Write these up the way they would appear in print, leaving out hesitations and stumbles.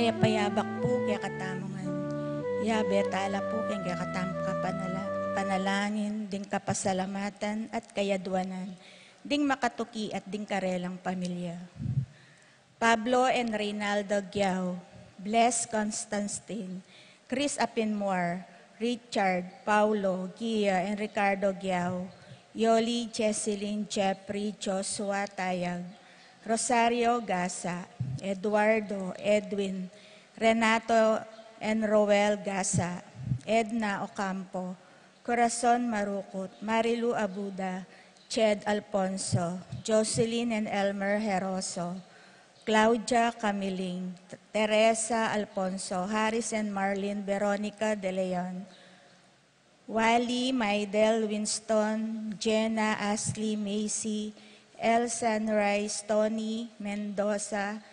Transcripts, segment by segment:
Kaya payabak po, kaya katamongan. Yabe tala po, kaya katam panalangin, ding kapasalamatan at kayadwanan, ding makatuki at ding karelang pamilya. Pablo and Reynaldo Giao, Bless Constantine, Chris Apinmuar, Richard, Paulo, Gia, and Ricardo Giao, Yoli, Jesseline, Jeffrey, Joshua Tayag, Rosario Gasa, Eduardo, Edwin, Renato and Roel Gasa, Edna Ocampo, Corazon Marukot, Marilu Abuda, Ched Alfonso, Jocelyn and Elmer Heroso, Claudia Camiling, Teresa Alfonso, Harris and Marlene Veronica De Leon, Wally, Maidel, Winston, Jenna, Ashley, Macy, El Sunrise, Tony, Mendoza,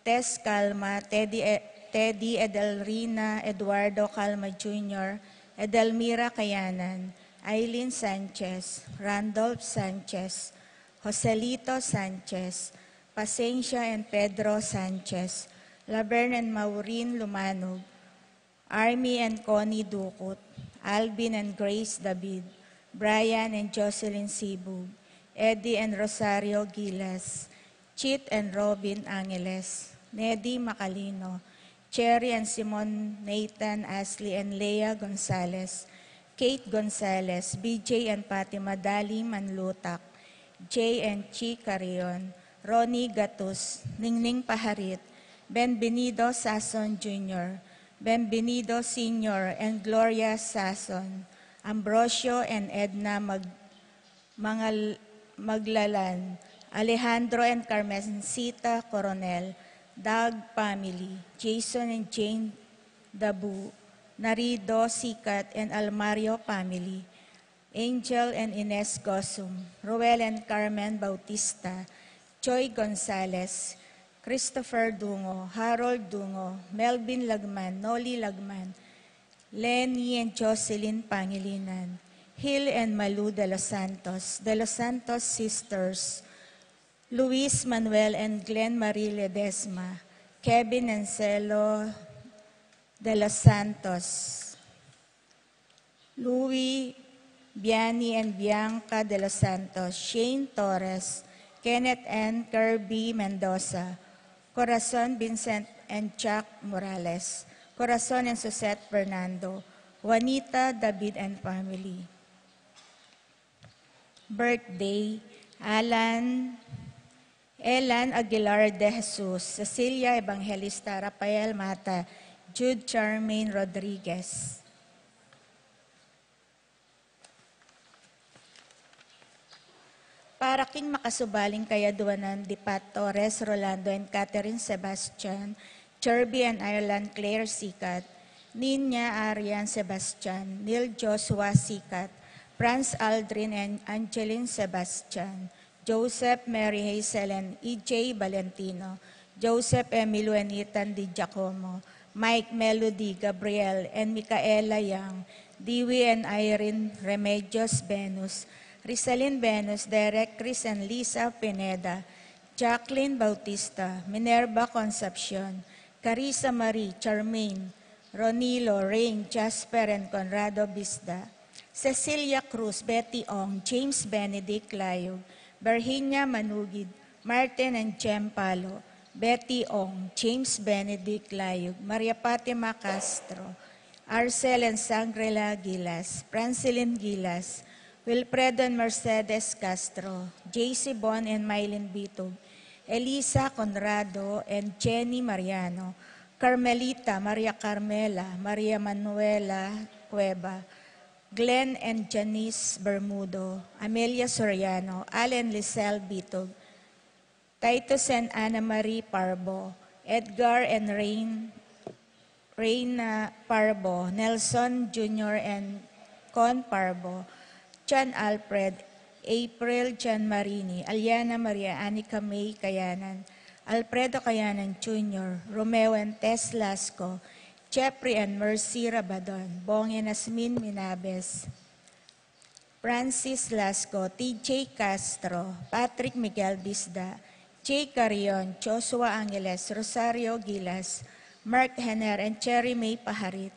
Tess Calma, Teddy Edelrina, Eduardo Calma Jr., Edelmira Kayanan, Aileen Sanchez, Randolph Sanchez, Joselito Sanchez, Pasencia and Pedro Sanchez, Laverne and Maureen Lumanog, Army and Connie Dukut, Alvin and Grace David, Brian and Jocelyn Sibug, Eddie and Rosario Gilas, Chit and Robin Angeles, Neddy Macalino, Cherry and Simon Nathan, Ashley and Leah Gonzalez, Kate Gonzalez, BJ and Fatima Dali Manlutak, Jay and Chi Carion, Ronnie Gatus, Ningning Paharit, Benvenido Sason Jr., Benvenido Sr. and Gloria Sason, Ambrosio and Edna Maglalan, Alejandro and Carmencita Coronel, Doug family, Jason and Jane Dabu, Narido Sikat and Almario family, Angel and Ines Gosum, Roel and Carmen Bautista, Joy Gonzalez, Christopher Dungo, Harold Dungo, Melvin Lagman, Noli Lagman, Lenny and Jocelyn Pangilinan, Hill and Malu de los Santos sisters, Luis Manuel and Glenn Marie Ledesma, Kevin and Celo de los Santos, Louis, Biani and Bianca de los Santos, Shane Torres, Kenneth and Kirby Mendoza, Corazon Vincent and Chuck Morales, Corazon and Susette Fernando, Juanita, David and family. Birthday, Elan Aguilar de Jesus, Cecilia Evangelista, Rafael Mata, Jude Charmaine Rodriguez. Para king makasubaling kayaduanan di Pat Torres, Rolando and Catherine Sebastian, Cherby and Ireland Claire Sikat, Ninya Arian Sebastian, Neil Joshua Sikat, Franz Aldrin and Angeline Sebastian, Joseph Mary Hazel and E.J. Valentino, Joseph Emilio and Ethan Di Giacomo, Mike Melody, Gabriel and Micaela Yang, Dewey and Irene Remedios Venus, Rizalyn Venus, Derek, Chris and Lisa Pineda, Jacqueline Bautista, Minerva Concepcion, Carissa Marie, Charmaine, Ronilo, Rain, Jasper and Conrado Bisda, Cecilia Cruz, Betty Ong, James Benedict Layog, Virginia Manugid, Martin and Jem Palo, Betty Ong, James Benedict Layog, Maria Fatima Castro, Arcel and Sangrela Gilas, Francilyn Gilas, Wilfredo and Mercedes Castro, JC Bon and Mylene Bitog, Elisa Conrado and Jenny Mariano, Carmelita, Maria Carmela, Maria Manuela Cueva, Glenn and Janice Bermudo, Amelia Soriano, Allen Lisel Bitog, Titus and Ana Marie Parbo, Edgar and Reina Parbo, Nelson Jr. and Con Parbo, John Alfred, April John Marini, Aliana Maria Anica May Kayanan, Alfredo Kayanan Jr., Romeo and Tess Lasco, Jeffrey and Mercy Rabadon, Bong and Asmin Minabes, Francis Lasco, TJ Castro, Patrick Miguel Bisda, Jay Carion, Joshua Angeles, Rosario Gilas, Mark Henner, and Cherry May Paharit.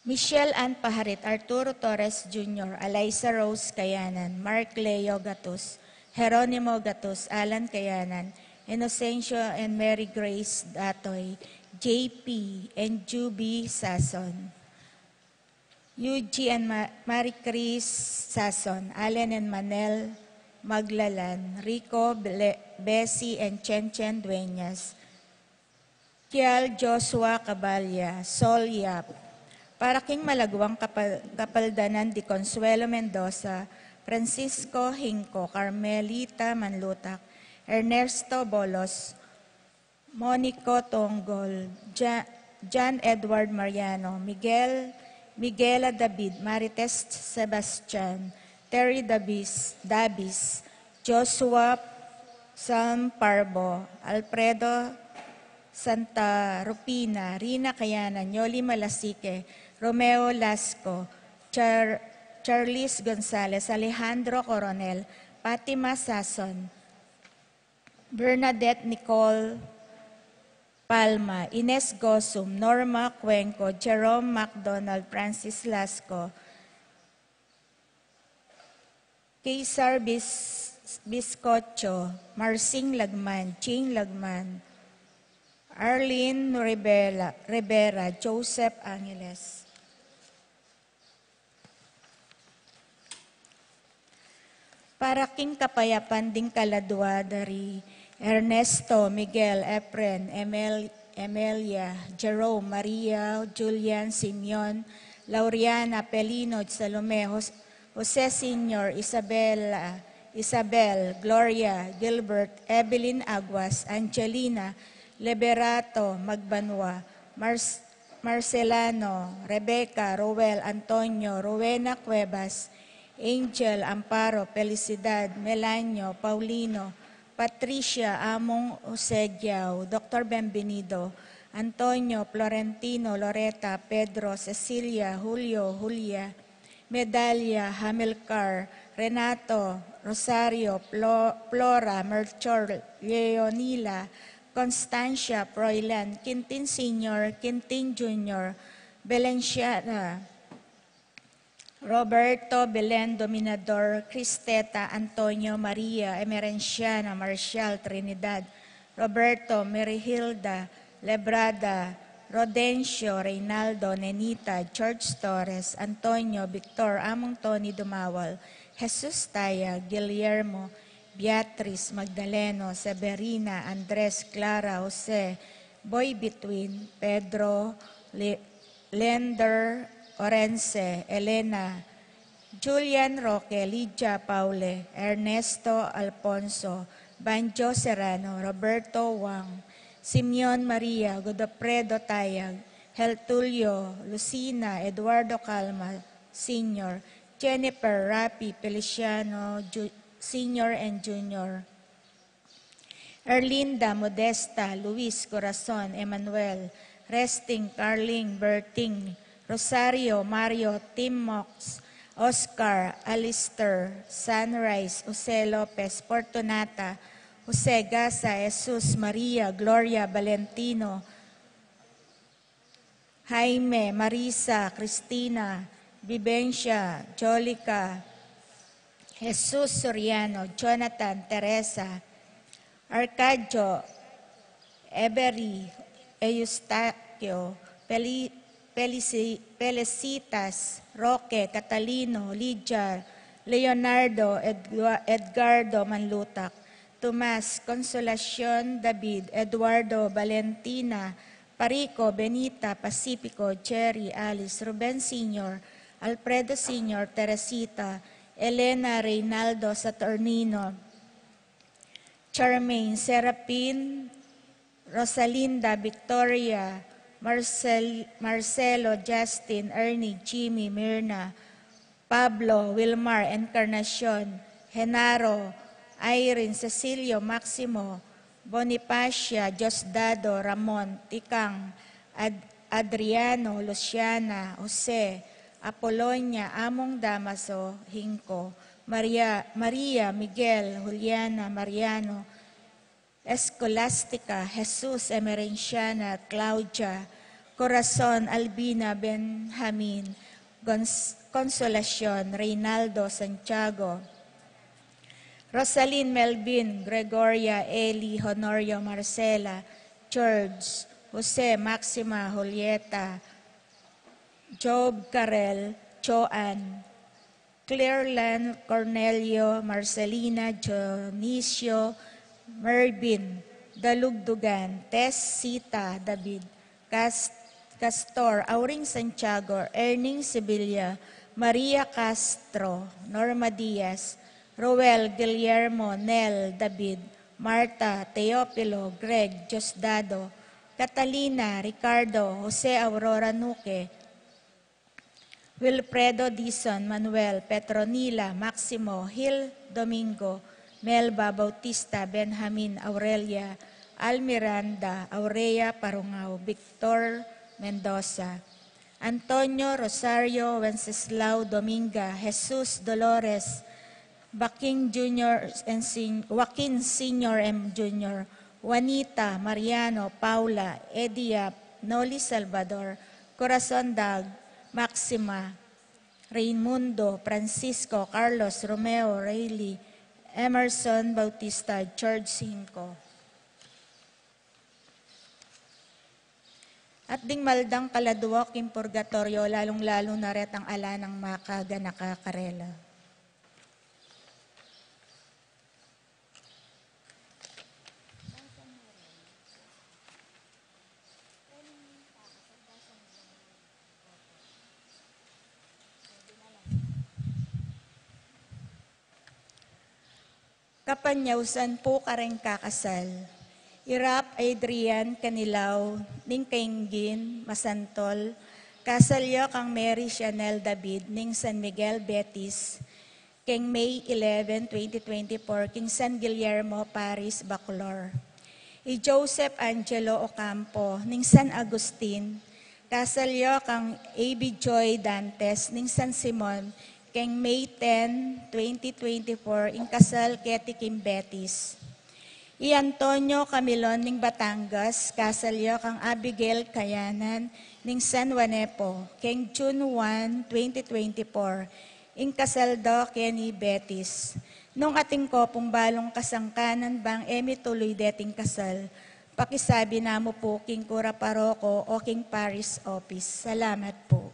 Michelle Ann Paharit, Arturo Torres Jr., Eliza Rose Kayanan, Mark Leo Gatus, Jeronimo Gatus, Alan Kayanan, Inocencio and Mary Grace Datoy, JP and Juby Sason, Yuji and Marie Chris Sason, Allen and Manel Maglalan, Rico, Bessie and Chen Dueñas, Kial Joshua Cabalya, Sol Yap, Paraking Malagwang Kapaldanan di Consuelo Mendoza, Francisco Hinco, Carmelita Manlutak, Ernesto Bolos, Monico Tonggol, John Edward Mariano, Miguela David, Marites Sebastian, Terry Dabis, Joshua Sam Parbo, Alfredo Santa Rupina, Rina Kayanan, Yoli Malasique, Romeo Lasco, Charles Gonzalez, Alejandro Coronel, Fatima Sason, Bernadette Nicole Palma, Ines Gosum, Norma Cuenco, Jerome MacDonald, Francis Lasco, Cesar Biscocho, Marcing Lagman, Ching Lagman, Arlene Rivera, Joseph Angeles. Paraking Kapayapan ding Kaladwa dari Ernesto, Miguel, Efren, Emelia, Jerome, Maria, Julian, Simeon, Laureana, Pelino, Salome, Jose Sr., Isabel, Gloria, Gilbert, Evelyn Aguas, Angelina, Liberato, Magbanwa, Marcelano, Rebecca, Roel, Antonio, Rowena Cuevas, Angel, Amparo, Felicidad, Melanio, Paulino, Patricia, Among Osegiao, Dr. Benvenido, Antonio, Florentino, Loreta, Pedro, Cecilia, Julio, Julia, Medalia, Hamilcar, Renato, Rosario, Flora, Melchor, Leonila, Constancia, Froilan, Quintin Sr., Quintin Jr., Belenciana, Roberto, Belen, Dominador, Cristeta, Antonio, Maria, Emerenciana, Marcial, Trinidad, Roberto, Merihilda, Lebrada, Rodencio, Reynaldo, Nenita, George Torres, Antonio, Victor, Among Tony Dumawal, Jesus Taya, Guillermo, Beatriz, Magdaleno, Severina, Andres, Clara, Jose, Boy Between, Pedro, Lender, Orense, Elena, Julian Roque, Lydia Paule, Ernesto Alfonso, Banjo Serrano, Roberto Wang, Simeon Maria, Godofredo Tayag, Heltulio, Lucina, Eduardo Calma, Sr., Jennifer, Rapi, Feliciano, Sr. and Jr., Erlinda, Modesta, Luis, Corazon, Emmanuel, Resting, Carling, Berting, Rosario, Mario, Tim Mox, Oscar, Alistair, Sunrise, Jose Lopez, Fortunata, Jose Gasa, Jesus, Maria, Gloria, Valentino, Jaime, Marisa, Cristina, Vivencia, Jolica, Jesus Soriano, Jonathan, Teresa, Arcadio, Every, Eustaquio, Felicitas, Roque, Catalino, Lydia, Leonardo, Edgardo Manlutak, Tomas, Consolacion, David, Eduardo, Valentina, Parico, Benita, Pacifico, Jerry, Alice, Ruben Sr., Alfredo Sr., Teresita, Elena, Reynaldo, Saturnino, Charmaine, Serapin, Rosalinda, Victoria, Marcelo, Justin, Ernie, Jimmy, Mirna, Pablo, Wilmar, Encarnacion, Genaro, Irene, Cecilio, Maximo, Bonifacia, Diosdado, Ramon, Tikang, Adriano, Luciana, Jose, Apolonia, Among Damaso, Hinco, Maria, Miguel, Juliana, Mariano, Escolastica, Jesus Emerenciana, Claudia, Corazon, Albina, Benjamin, Consolacion, Reynaldo, Santiago, Rosalyn, Melvin, Gregoria, Eli, Honorio, Marcela, George, Jose, Maxima, Julieta, Job, Karel, Joan, Claireland, Cornelio, Marcelina, Dionisio, Mervin, Dalugdugan, Tess, Sita, David, Castor, Auring Santiago, Erning Sevilla, Maria Castro, Norma Diaz, Roel, Guillermo, Nel, David, Marta, Teopilo, Greg, Diosdado, Catalina, Ricardo, Jose Aurora Nuque, Wilfredo Dizon, Manuel, Petronila, Maximo, Gil Domingo, Melba Bautista, Benjamin, Aurelia, Almiranda, Aurea Parungao, Victor Mendoza, Antonio Rosario Wenceslao Dominga, Jesus Dolores, Joaquin Sr. M. Jr., Juanita, Mariano, Paula, Edia, Noli Salvador, Corazon Dag, Maxima, Raimundo, Francisco, Carlos, Romeo, Rayleigh, Emerson Bautista, George Cinco. At ding maldang kaladuok in purgatorio, lalong-lalo na ret ang ala ng makaga nakakarela. Kapanyawsan po kareng kakasal. Irap Adrian Canilaw, ning Kaingin, Masantol, kasalyo kang Mary Chanel David, ning San Miguel, Betis, keng May 11, 2024, king San Guillermo, Paris, Bacolor. I Joseph Angelo Ocampo, ning San Agustin, kasalyo kang A.B. Joy Dantes, ning San Simon, keng May 10, 2024, ing kasal keti Kim Betis. I Antonio Camilon ning Batangas, kasalyo kang Abigail Kayanan ning San Juanepo, keng June 1, 2024, ing kasal do keni Betis. Nung ating ko pong balong kasangkanan bang emi tuloy deting kasal, pakisabi na mo po king Kura Paroko o king Paris Office. Salamat po.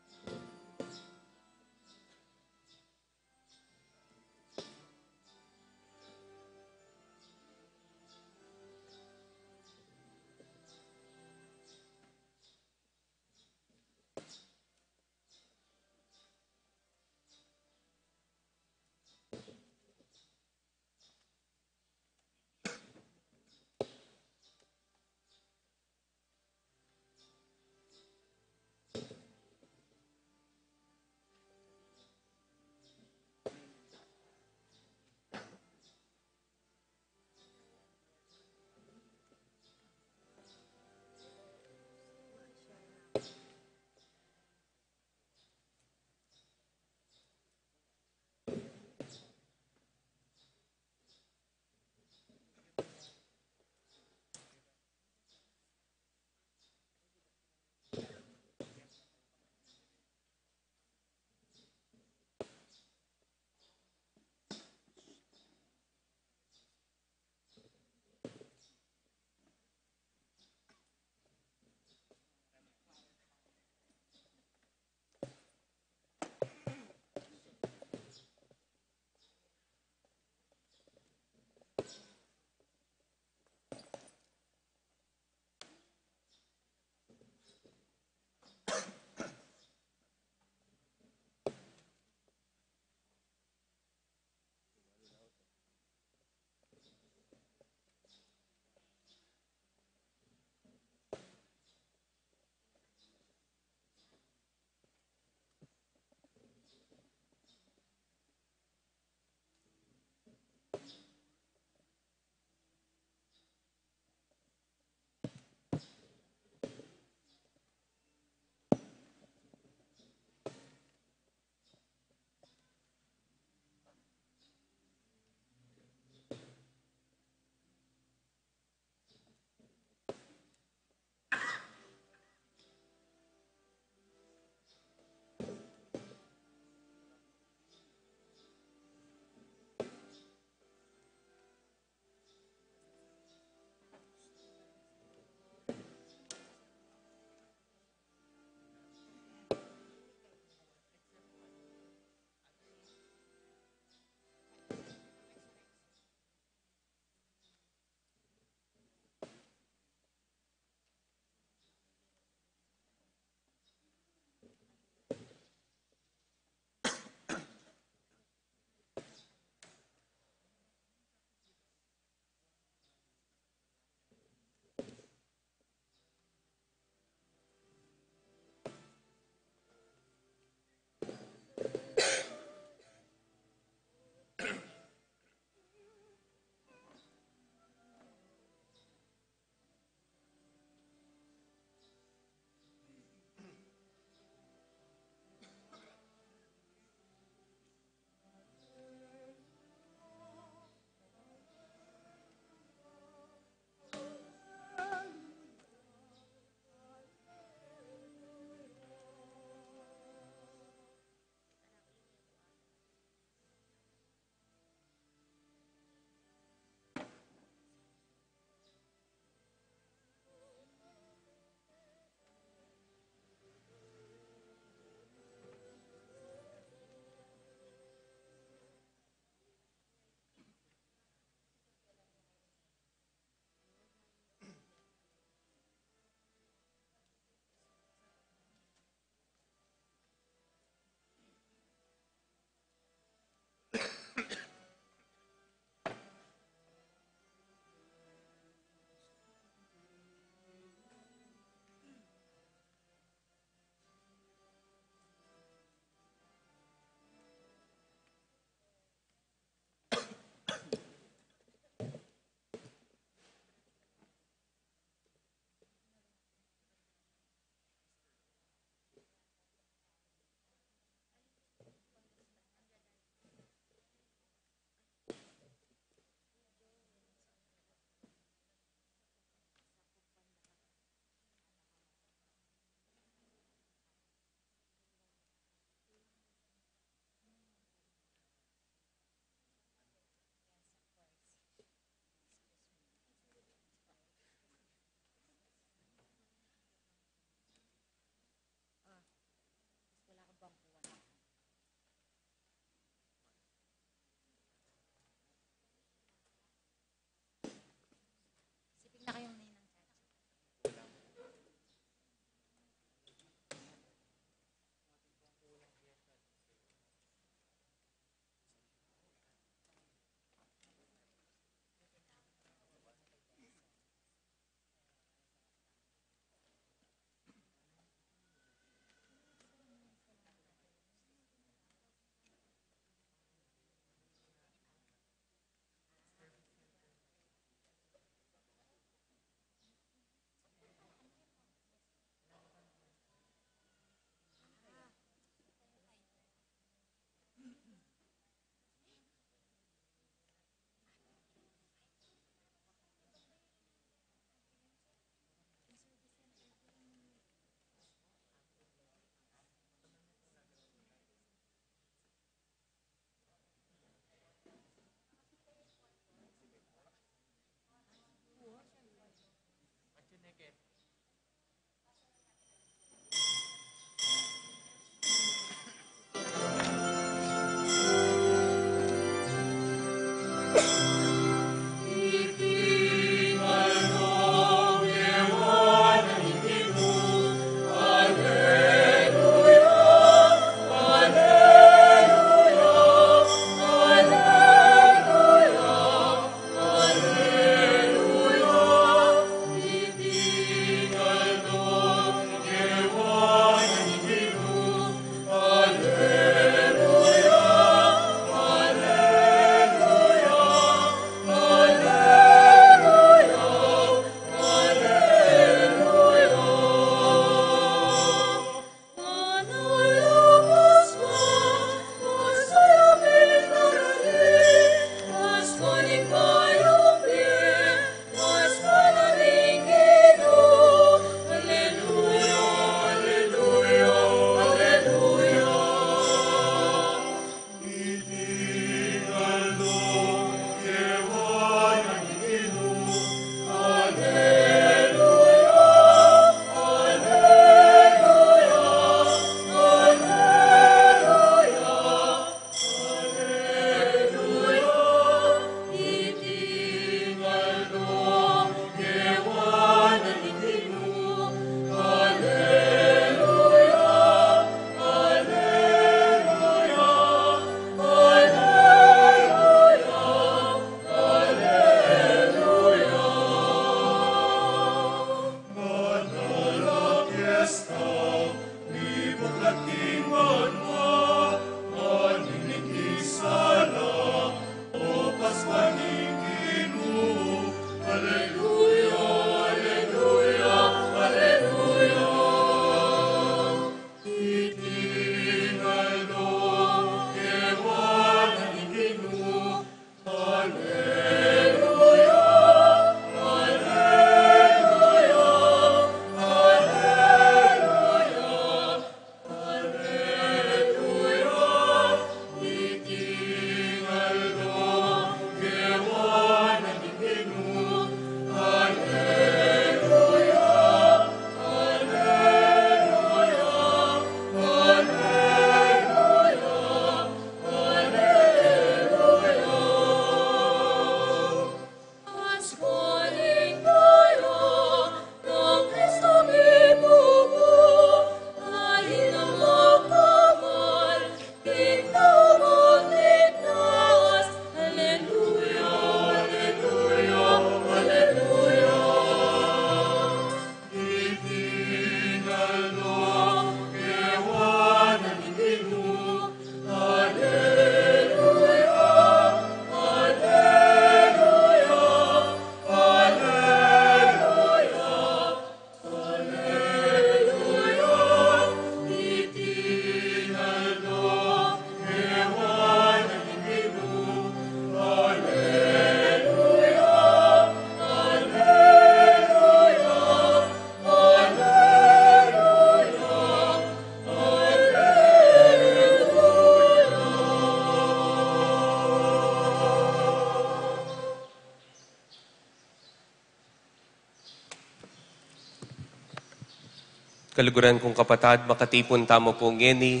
Kaluguran kong kapatad, makatipon tamo po ngeni,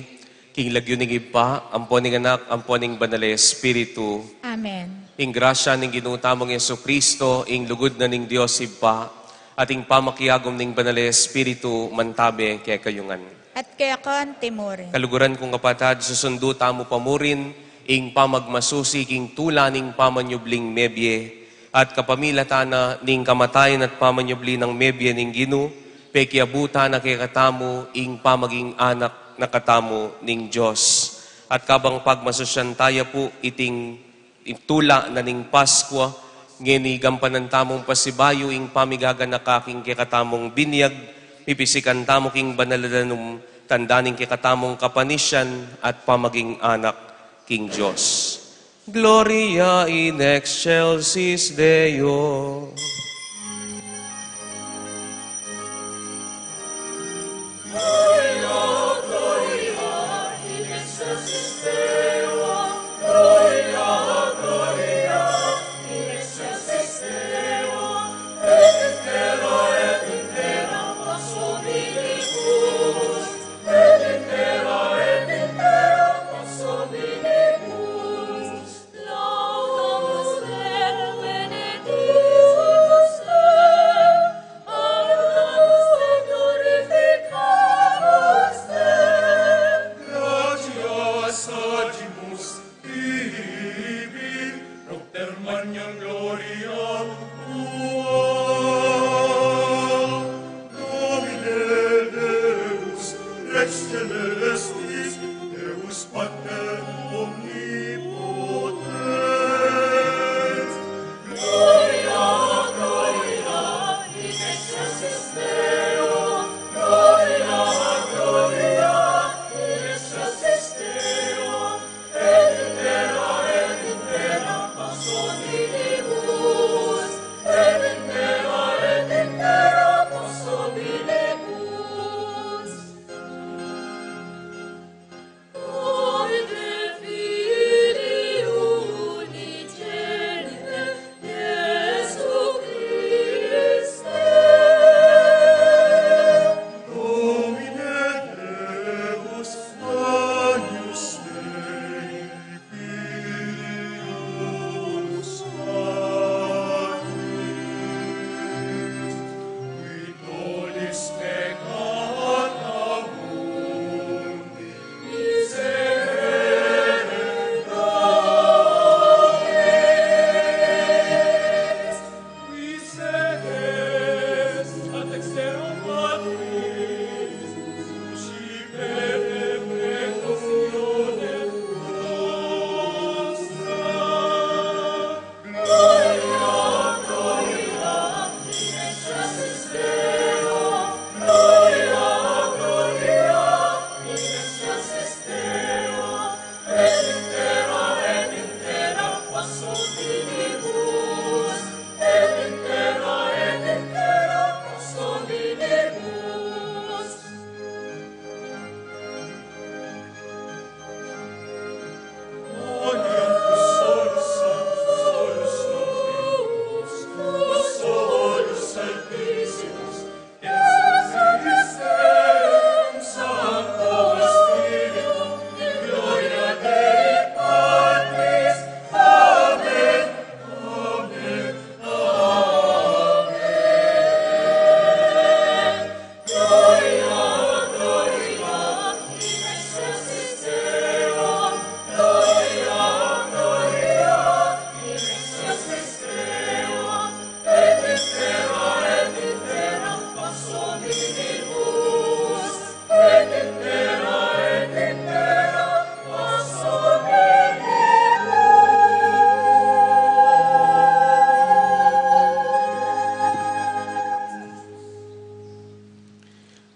king lagyo ning iba, amponing anak, amponing banal Espiritu. Amen. Ing grasya ning ginutamong Yesu Kristo, ing lugod na ning Dios iba, at ing pamakiagom ning banal Espiritu, mantabe kay kayungan. At kaya ko ang timurin. Kaluguran kong kapatad, susundo tamo pamurin, ing pamagmasusi, king tula ning pamanyubling mebye, at kapamilatana ning kamatayan at pamanyubli ng mebye ning Ginu, pekiabuta na kay katamu, ing pamaging anak na katamu ning Diyos. At kabang pagmasusyan tayo po, iting itula na ning Paskwa, ngeni gampanan tamong pasibayo, ing pamigagan na kaking kay katamong binyag, pipisikan tamo king banaladanum, tandaning kay katamong kapanisyan, at pamaging anak king Diyos. Gloria in excelsis Deo.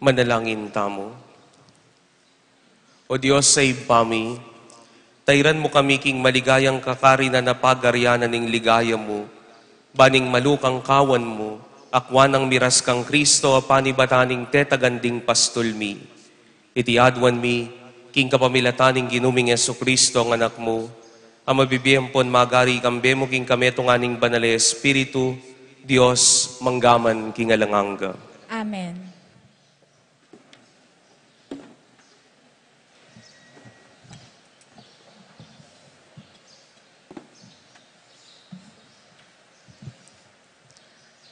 Manalangin tamo. O Diyos sa ibami, tayran mo kami king maligayang kakari na napagaryanan ning ligaya mo, baning malukang kawan mo, akwan ang miras kang Kristo, panibataning tetaganding pastulmi. Iti adwan mi, king kapamilataning ginuming Yesu Kristo ang anak mo, ang mabibiyempon magari kambe mo king kametong aning banal Espiritu, Diyos manggaman king alanganga. Amen.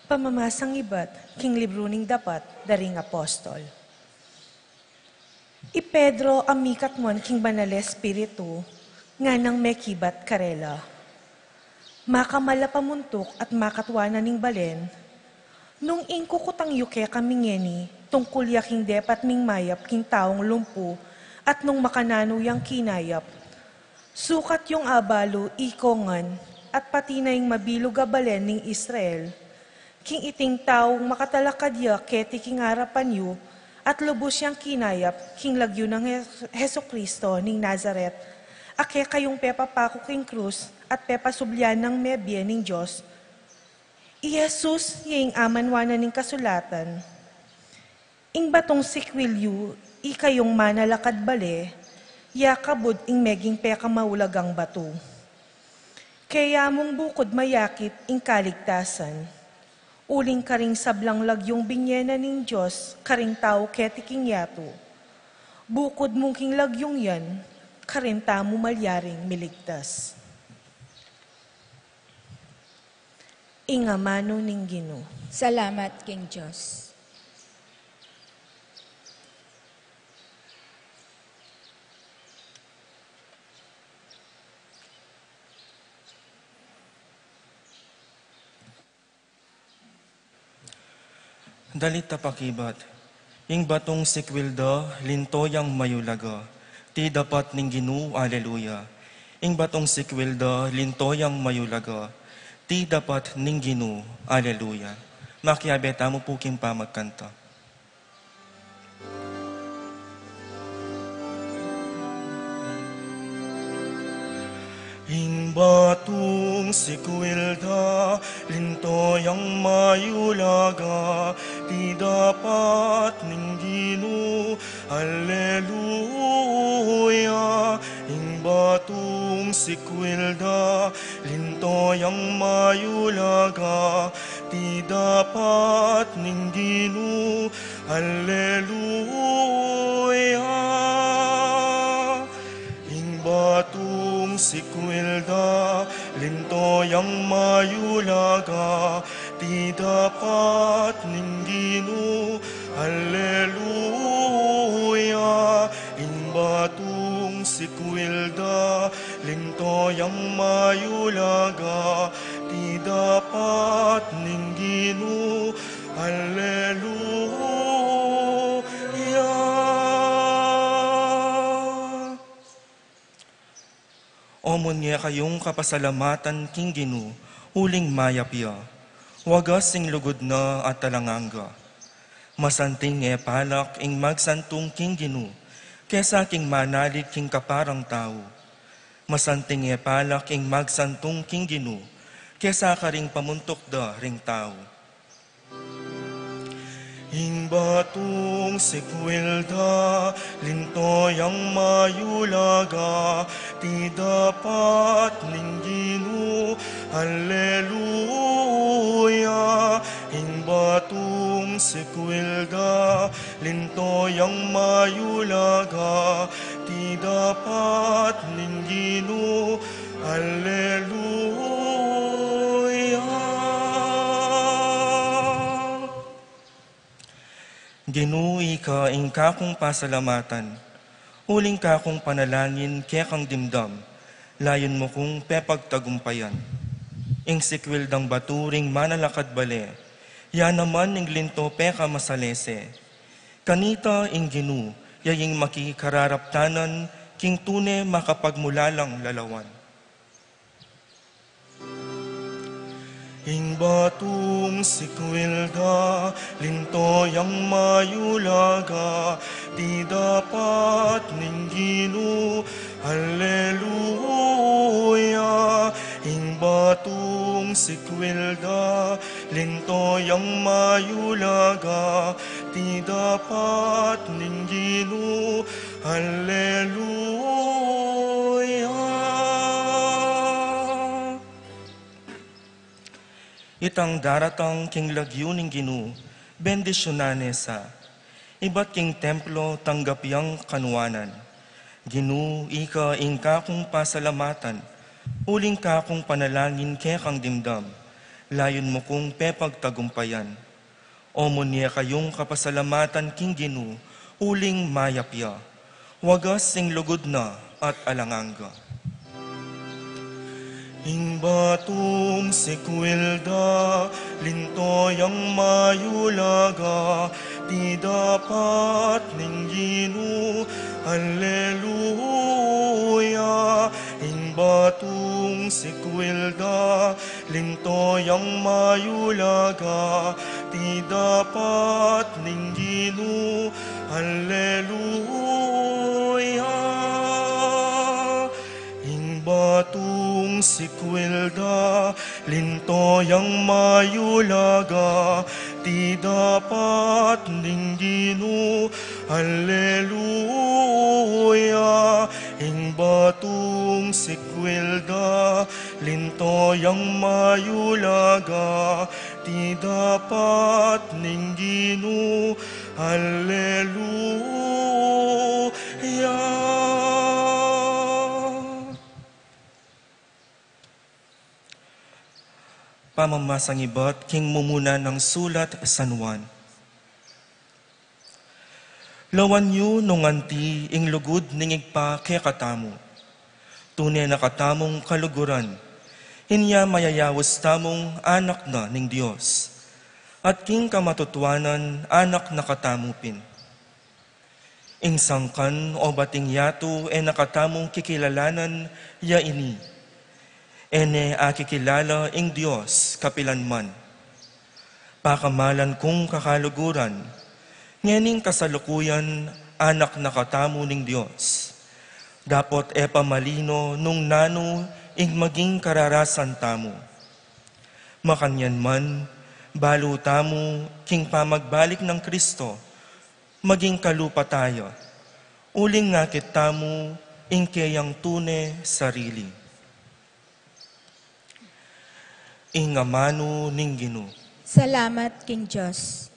Pamamasang iba't king libro ning dapat daring apostol. I Pedro amikat mon king banal espiritu nga nang mekibat karela. Makamala pamuntok at makatwana ning balen, nung ingkukutang yuke kamingeni tungkol yaking depat ming mayap king taong lumpu at nung makanano yang kinayap. Sukat yung abalo ikongan at pati na yung mabilog balen ning Israel. King iting taong makatalakadya keti king harapan yu at lubos yang kinayap king lagyo ng Heso Kristo ning Nazaret. Ake kayong pepapako king krus at pepasublyan ng mebye ning Diyos. I Jesus yung amanwana ning kasulatan. Ing batong sikwilyu, ikayong manalakad bale, yakabod ing meging peka maulagang batu. Kaya mong bukod mayakit ing kaligtasan, uling karing sablang lagyong binyena ning Diyos, karing tao ketiking yato. Bukod mong king lagyong yan, karing tamo malyaring miligtas. Ingamano ning Ginoo. Salamat, King Diyos. Dalit tapakibat, ing batong sikwilda, lintoyang mayulaga, ti dapat ning Ginoo, aleluya. Ing batong sikwilda, lintoyang mayulaga, ti dapat ning Ginoo, aleluya. Makiabeta mo po king pamagkanta. Ing batong sikwilda, lintoyang mayulaga, ti dapat ning Ginoo, alleluia. Ing batong sikwilda, lintoyang mayulaga, ti dapat ning Ginoo, alleluia. Ing batong sikwilda, lintoyang mayulaga, ti dapat ning Ginoo, alleluia. Ing batong sikwilda, lintoyang mayulaga, ti dapat ning Ginoo, alleluia. Omon niya kayong kapasalamatan king Ginoo, huling mayapya, wagas sing lugod na at talanganga. Masanting e palak ing magsantong king Ginoo, kesa king manalig king kaparang tao. Masanting e palak ing magsantong king Ginoo, kesa karing pamuntok da ring tao. Ing batong sikwilda, lintoyang mayulaga, ti dapat ning Ginoo, alleluia. Ing batong sikwilda, lintoyang mayulaga, ti dapat ning Ginoo, alleluia. Ginoo ka ing kakong pasalamatan, uling kakong panalangin kaya kang dimdam, layon mo kong pepagtagumpayan. Ing sikwildang baturing manalakad bale, yan naman ing linto peka masalese. Kanita ing Ginoo, yaying makikararaptanan, king tune makapagmulalang lalawan. Ing batong sikwilda, lintoyang mayulaga, di dapat ning Ginoo, alleluia. Ing batong sikwilda, lintoyang mayulaga, di dapat ning Ginoo, alleluia. Itang daratang king lagyo ning Ginoo, bendisyonanen sa iba't king templo tanggap yang kanuanan. Ginoo, ika ing kakong pasalamatan, uling kakong panalangin kaya kang dimdam, layon mo kong pepagtagumpayan. O munya kayong kapasalamatan king Ginu, uling mayapya, wagas sing lugod na at alanganga. Ing batong sikwilda, lintoyang mayulaga, di dapat ning Ginu, Alleluia. Ing batong sikwilda, lintoyang mayulaga, di dapat ning Ginu, Alleluia. Ing batong sikwilda, lintoyang mayulaga, di dapat ning Ginu, Alleluia. Ing batong sikwilda, lintoyang mayulaga, di dapat ning Ginu, Alleluia. Pamamasang iba't king mumuna ng sulat San Juan. Lawan yu nung anti ing lugod ningigpa kaya katamu. Tunay na katamong kaluguran, inya mayayawas tamong anak na ning Diyos. At king kamatutuanan anak na katamupin. Ing sangkan o bating yato e nakatamong kikilalanan ya ini. Ene akikilala ing Diyos kapilanman. Pakamalan kong kakaluguran, ngening kasalukuyan anak na katamo ning Diyos. Dapot e pamalino nung nano ing maging kararasan tamo. Makanyan man, balo tamo king pamagbalik ng Kristo, maging kalupa tayo. Uling ngakit tamo ing kayang tune sarili. Ing amano ning Ginu. Salamat, King Diyos.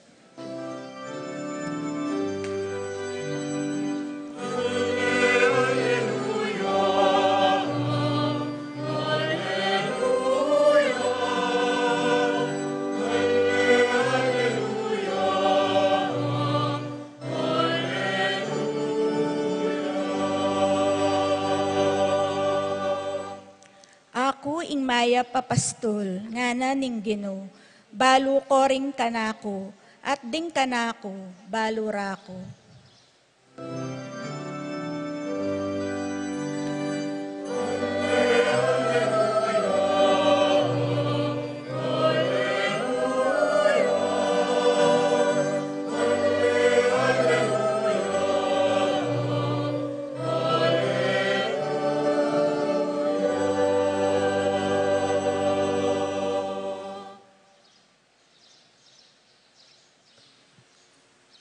Ako ing maya papastol, ngana ning Ginu, balu ko ring kanako, at ding kanako, balu rako.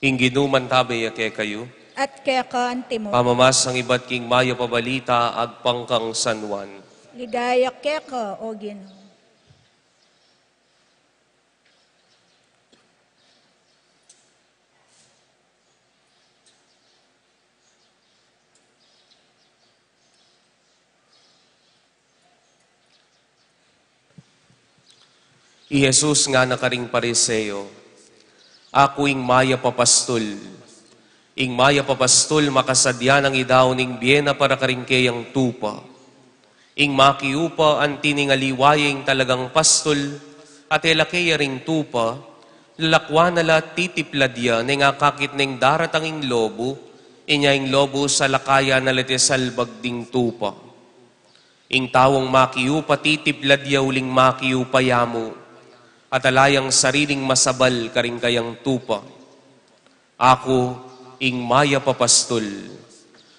Ing ginuman tabay ake kayo, At kaya ka antimo, pamamas ang iba't king maya pabalita agpangkang San Juan. ligaya kaya ka, o Ginu. I Jesus nga nakaring pariseo, ako ing maya papastol. Ing maya papastol makasadya ng idaw ning biyena para karingkeyang tupa. Ing makiupa ang tiningaliwayeng talagang pastol at elakeya ring tupa, lalakwa nala titipladya nga kakit ning daratanging lobo, inyaing lobo sa lakaya na letesalbag ding tupa. Ing tawong makiupa titipladya uling makiupa yamo, at alayang sariling masabal karing kayang tupa. Ako, ing maya papastol.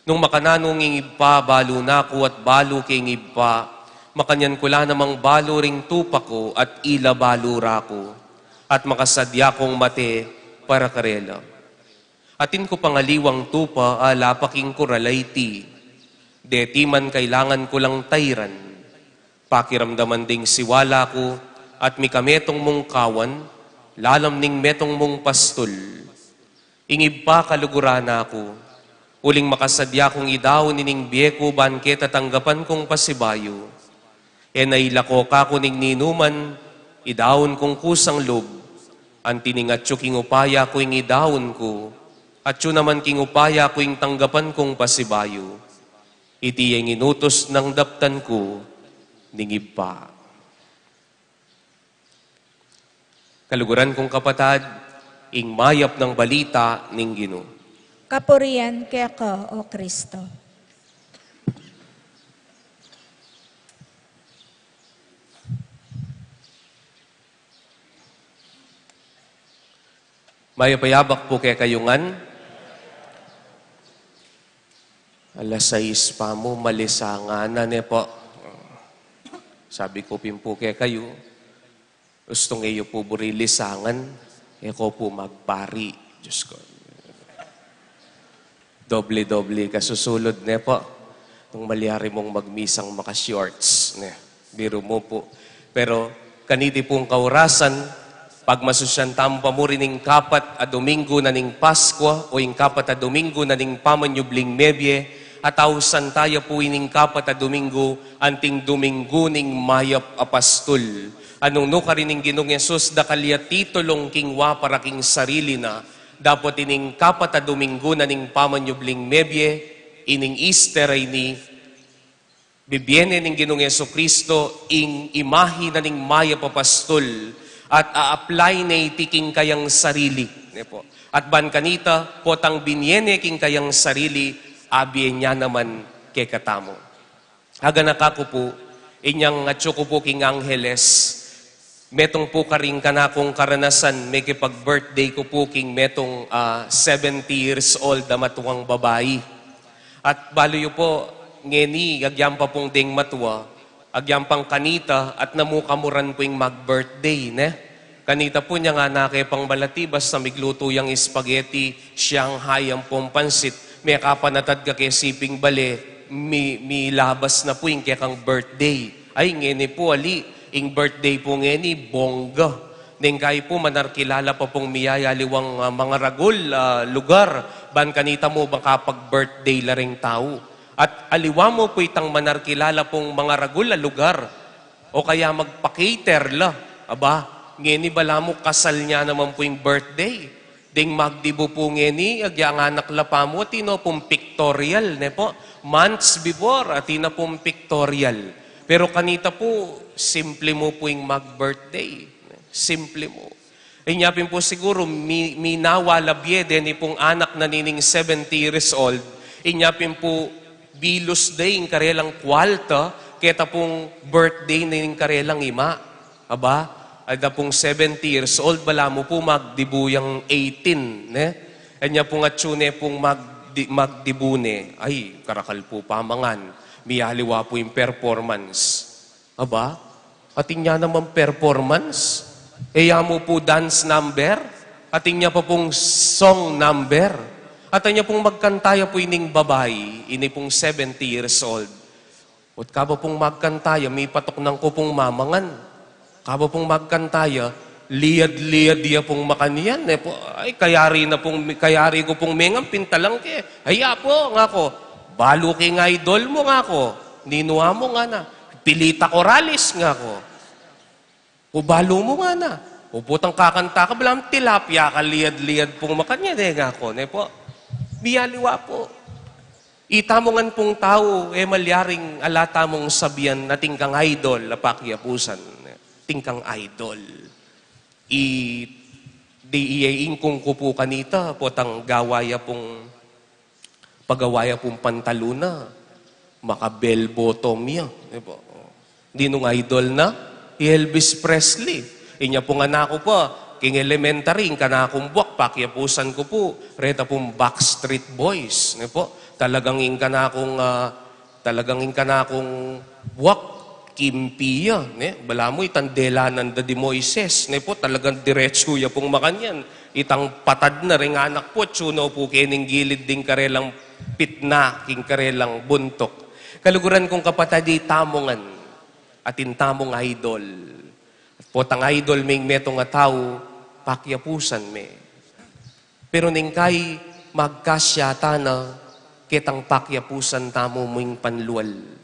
Nung makananong ingibpa, balo nako at balo king ibpa, makanyan kula namang balo ring tupa ko at ila balo rako, at makasadya kong mate para karela. Atin ko pangaliwang tupa, alapaking kuralay ti, deti man kailangan ko lang tayran, pakiramdaman ding siwala ko, at mikametong mong kawan, lalam ning metong mong pastol. Ingib pa kalugurana ako, uling makasadya kong idaw nining biyeko banket at tanggapan kong pasibayo. E nailako ka ko ning ninuman, idawon kong kusang lob, ang tiningat yu king upaya ko ing idawon ko, at yu naman king upaya ko ing tanggapan kong pasibayo, iti yung inutos ng daptan ko, ningib pa. Kaluguran kong kapatad, ing mayap ng balita ning Ginoo. Kapurian kaya ka, O Kristo. Mayapayabak po kaya kayungan. Alas 6 pa mo, malisanganan po. Sabi ko po kaya kayo, gusto ngayon po burilisangan, ko po magpari. Diyos ko. Doble-doble kasusulod po. Nung maliyari mong magmisang maka-shorts. Biro mo po. Pero kaniti pong kaurasan, pag masusyan tampa mo rin ning kapat a Domingo na ning Pasko o ing kapat a Domingo na ning pamanyubling mebye, at ausan tayo po ining kapat a Domingo, anting Domingo ning mayap apastol. Anong no ka rin ning Ginoong Yesus, da kalya titulong kingwa para king sarili na, dapat ining kapat a Domingo na ning pamanyubling mebye, ining Easter ay ni bibiene ning Ginoong Jesucristo, ing imahi na ning mayap apastol, at a-apply na itiking kayang sarili. At ban kanita, potang binyene king kayang sarili, abien niya naman kay katamo. Haga nakako po, inyang atsuko po king Angeles, metong po karing kanakong karanasan, may kipag-birthday ko po king metong 70 years old na matuwang babae. At baloyo po, ngeni, agyam pa pong ding matuwa, agyam pang kanita, at namukamuran po yung mag-birthday, Kanita po niya nga nakipang malatibas sa migluto yung spaghetti, Shanghai ang pong pansit, may kapanatad ka kay siping bale, mi labas na po yung kaya birthday. Ay, ngeni po, ali, ing birthday po ngeni, bongga. Neng kayo po, manarkilala pa pong miyayaliwang mga ragul, lugar, ban kanita mo makapag-birthday la ring tao. At aliwa mo po itang manarkilala pong mga ragul na lugar, o kaya magpa-cater la. Aba, ngeni bala mo, kasal niya naman po yung birthday. Ding magdibo po ngeni, agyang anak la pa mo, tino pong pictorial, po. Months before, atina pong pictorial. Pero kanita po, simple mo po yung mag-birthday. Simple mo. Inyapin po siguro, minawalabye din pong anak na nining 70 years old. Inyapin po, bilos day yung karelang kwalta, keta pong birthday na yung karelang ima. Aba, ada pong 70 years old, bala mo po magdibuyang 18. Kanya pong atsune pong magdibune. Ay, karakal po pamangan. Miyaliwa po yung performance. Aba, ating niya naman performance. Eya mo po dance number. Ating niya pa pong song number. At niya pong magkantaya po ining babae, ini pong 70 years old. At kaba pong magkantaya, may patok ng ko pong mamangan. Kaba pong magkantaya, liyad-liyad diya pong makaniyan. Ay, kayari ko pong mengang pintalang ke. Haya po, nga ko. Balo kay nga idol mo nga ko. Ninuha mo nga na. Pilita Corrales nga ko. O balo mo nga na. Uputang kakanta ka, balang tilapia ka, liyad-liyad pong makaniyan. Nga ko, po. Biyaliwa po. Itamongan pong tao, malyaring alata mong sabihan na tingkang idol, lapakyapusan. Tingkang idol. Diiyain kong kupo kanita, potang gawaya pong, pagawaya pong pantaluna, makabell bottom niya. Di nung idol na, Elvis Presley. Inya pong anak ko pa, king elementary, ing kanakong buwak, pakyapusan ko po, reta pong Backstreet Boys. Talagang ing kanakong buwak, Kim Pia, bala mo itang delanan da di Moises, talagang diretso ya pong makanyan. Itang patad na ring anak po, tsuno po kining gilid ding karelang pitna, king karelang buntok. Kaluguran kong kapatid, tamongan, atin tamong idol. At po tang idol may metong nga tao, pakyapusan me. Pero ning kay magkasyata na, kitang pakyapusan tamo mo'ng panlual.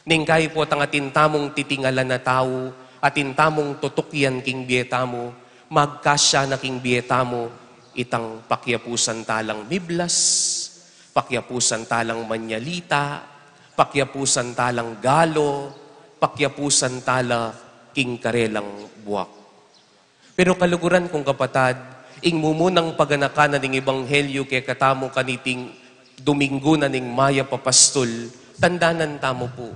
Ning kay po tangatin tamong titingalan na tao, at intamong tutukyan king biyetamo, magkasya na king biyetamo, itang pakyapusan talang Miblas, pakyapusan talang Manyalita, pakyapusan talang Galo, pakyapusan tala king karelang buwak. Pero kaluguran kong kapatad, ing mumunang paganakanan ng Ebanghelyo kay katamo kaniting Domingo na ning Maya Papastol, tandanan tamo po.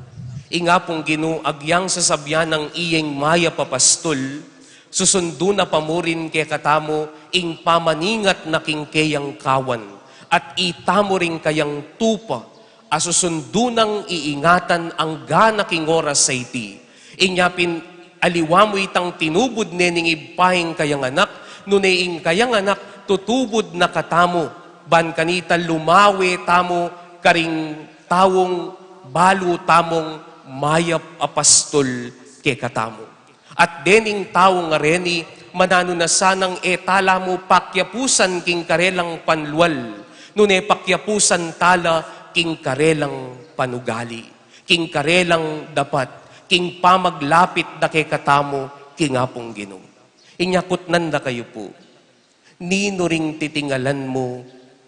Inga pong ginuagyang sasabyan ng iyeng Maya Papastol, susundo na pamurin kay katamo ing pamaningat na king kayang kawan, at itamo rin kayang tupa, asusundo nang iingatan ang gana king oras sa iti. Inyapin aliwamo itang tinubod nening ipaing kayang anak, nuneing kayang anak tutubod na katamo, ban kanita lumawe tamo karing tawong balu tamong mayap apastol ke katamo. At dening tawong nga reni, manano na sanang etala mo pakyapusan king karelang panlual, nune pakyapusan tala king karelang panugali, king karelang dapat, king pamaglapit da kay katamo, king apong Ginoo. Inyakot nanda kayo po, nino ring titingalan mo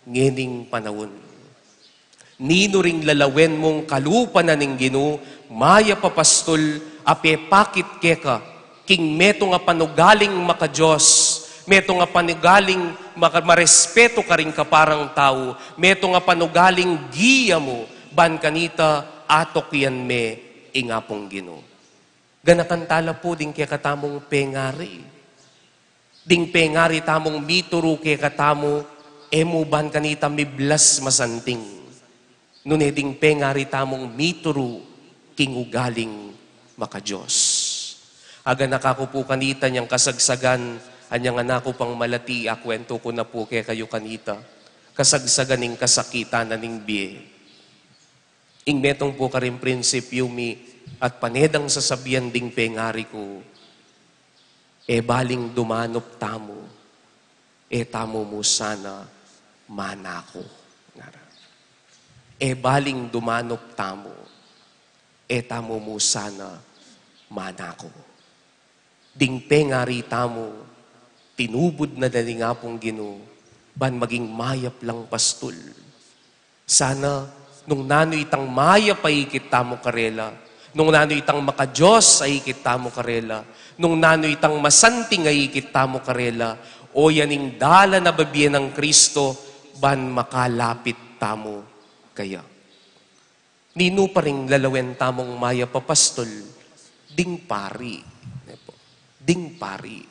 ngening panahon. Nino ring lalawen mong kalupa na ning Ginoo, Maya Papastol, ape pakit keka, king meto nga panugaling makajos, meto nga panugaling marespeto ka ring kaparang tao, meto nga panugaling giya mo, ban kanita atok yan me, ingapong Ginoo. Ganakantala po din kaya katamong pengari. Ding pengari tamong mituro kaya katamo, emo ban kanita Miblas masanting. Nune ding pengari tamong mituro king ugaling makajos. Aga nakako po kanita niyang kasagsagan, anyang anako pang malati, akwento ko na po kaya kayo kanita. Kasagsagan ning kasakitan na ning biye. Ing metong po karing prinsipyo mi, at panedang sasabihan ding pengari ko, baling dumanop tamo, tamo mo sana manako. Baling dumanop tamo, tamo mo sana manako. Ding pengari tamo, tinubod na dali nga pong Ginoo, ban maging mayap lang pastol. Sana, nung nanoy itang mayap ay ikit tamo karela, nung nanoy itang makajos ay ikit tamo karela, nung nanoy itang masanting ay ikit tamo karela, o yaning dala na babiyan ng Kristo, ban makalapit tamo kaya. Nino pa rin lalawen tamong Maya Papastol, ding pari. Ding pari.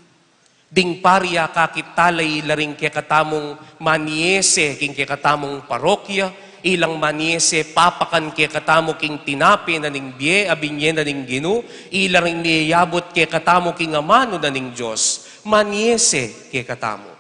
Ding pari akakitalay laring kaya katamong maniese, king kaya katamong parokya, ilang maniese papakan kaya katamo king tinapi na ning biye, abinye na ning Ginoo, ilang niyayabot kaya katamo king amano na ning Diyos, maniese kaya katamo.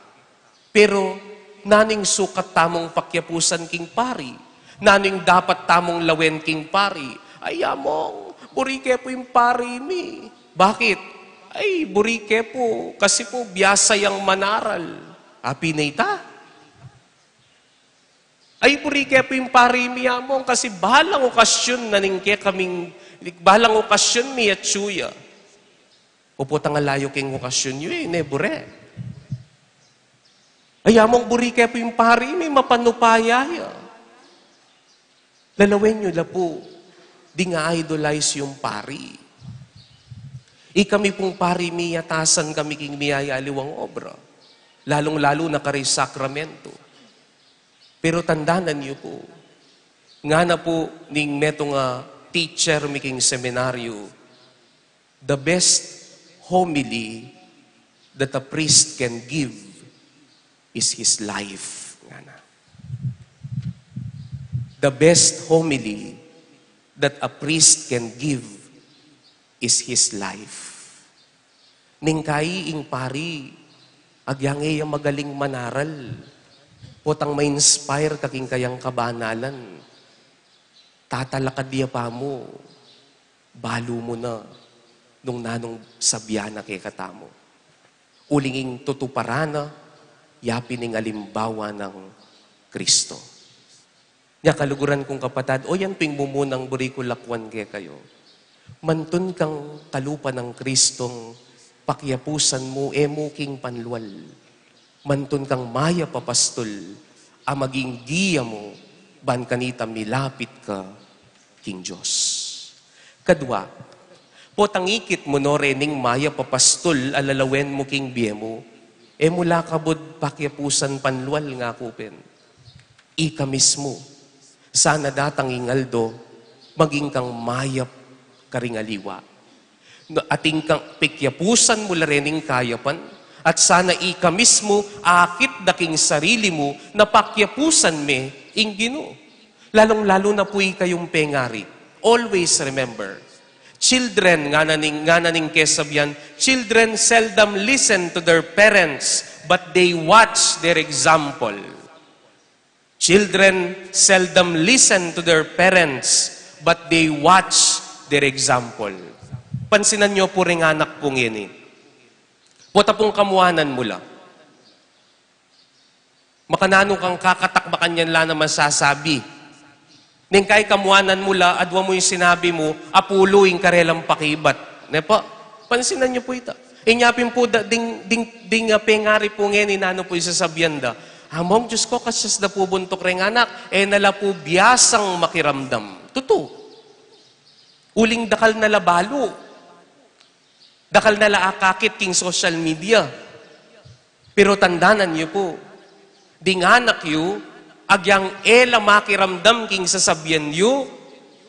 Pero naning sukat tamong pakyapusan king pari, naning dapat tamong lawen king pari, ay among, burike po yung pari mi. Bakit? Ay, burike po, kasi po biyasa yang manaral. Api na ita. Ay, burike po yung pari mi among, kasi balang okasyon na ningke kaming, balang okasyon mi at suya. Upotang alayo king okasyon yun, nebure. Ay, among burike po yung pari mi, mapanupaya. Lalawen nyo la po, di nga idolize yung pari. Kami pong pari miyatasan kami king miyaya aliwang obra. Lalong-lalo na kari sakramento. Pero tandanan niyo po, nga na po ning neto nga teacher making seminaryo, the best homily that a priest can give is his life. Nga na. The best homily that a priest can give is his life. Ning kaiing pari, agyange yung magaling manaral. Potang ma-inspire kaking kayang kabanalan. Tatalakad diya pa mo, balo mo na, nung nanong sabyana kay katamo. Ulinging tutuparana, yapin ng alimbawa ng Kristo. Nya kaluguran kong kapatad, o yan ping mumunang burikulakwan kay kayo. Mantun kang kalupa ng Kristong pakyapusan mo king panlual. Mantun kang maya papastol, maging giya mo, ban kanita milapit ka, King Diyos. Kadwa, potangikit mo no rening maya papastol, alalawen mo king biye mo, mula kabod pakyapusan panlual nga kupen. Ika mismo, sana datang ingaldo, maging kang mayap karingaliwa. Ating kang pikyapusan mula rening kayapan, at sana ika mismo akit daking sarili mo na pakyapusan me ing Ginoo. Lalong-lalo na po'y kayong pengari. Always remember, children, nga naning kesabyan, children seldom listen to their parents, but they watch their example. Children seldom listen to their parents, but they watch their example. Pansinan nyo po rin anak pong yan eh. Puta pong kamuanan mula. Makanano kang kakatakbakan yan lang na masasabi. Neng kay kamuanan mula, adwa mo yung sinabi mo, apuluing karelang pakibat. Nepa, pansinan nyo po ito. Inyapin po, ding pengari po ngayon, inano po yung sasabihan da. Among Diyos ko, kasyas na po buntok rin anak, nala po biyasang makiramdam. Totoo. Uling dakal na labalo. Dakal na laakakit king social media. Pero tandanan niyo po, ding anak yu, agyang makiramdam king sasabihan yu,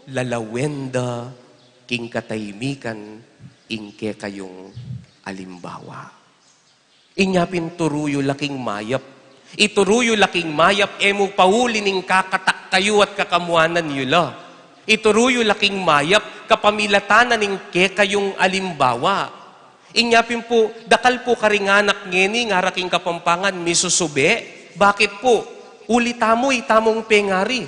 lalawenda king katahimikan, ingke kayong alimbawa. Inyapin turuyo laking mayap. Ituruyo laking mayap, mo pauli ning kakatak kayo at kakamuanan yu la. Ituruyo laking mayap, kapamilatanan ning ke kayong alimbawa. Inyapin po, dakal po karinganak ngeni, ngaraking kapampangan, misusube. Bakit po? Ulitamo itamong pengari.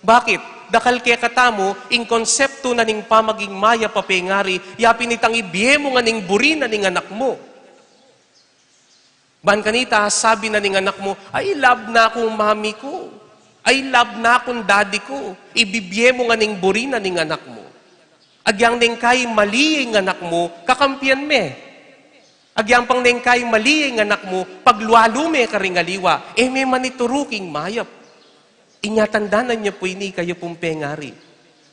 Bakit? Dakal ke katamo, ing konsepto na ning pamaging maya pa pengari, yapin itang ibiye mo nga ning buri na ning anak mo. Ban kanita, sabi na ning anak mo, I love na akong mami ko. I love na akong daddy ko. Ibibye mo nga ning buri na ning anak mo. Agyang ning kay mali ang anak mo, kakampiyan me. Agyang pang ning kay mali ang anak mo, paglualo me karingaliwa, may manituruking mayap. Inyatandanan niyo po ini kayo pong pengari.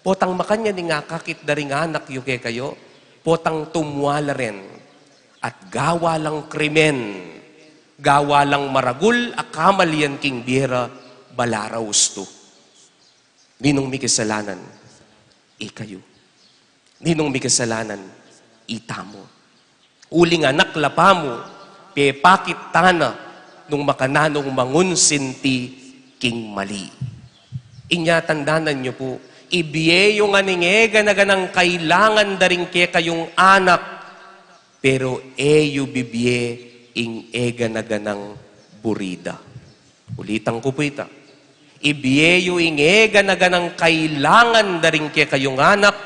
Potang makanya ni nga kakit daring anak yu ke kayo, potang tumwala rin. At gawa lang krimen, gawa lang maragul, akamalian king biyera, balaraw usto. Ninong may kasalanan, ikayo. Ninong may kasalanan, itamo. Uling anak lapa mo, pepakit tana, nung makananong mangunsinti king mali. Inyatan niyo po, ibiye yung aningega na ganang kailangan daring ke kayong anak, pero eyo bibiye ing ega na ganang burida. Ulitan ko po ita. Ibiyeyo ingega na ganang kailangan daring ke kayong anak,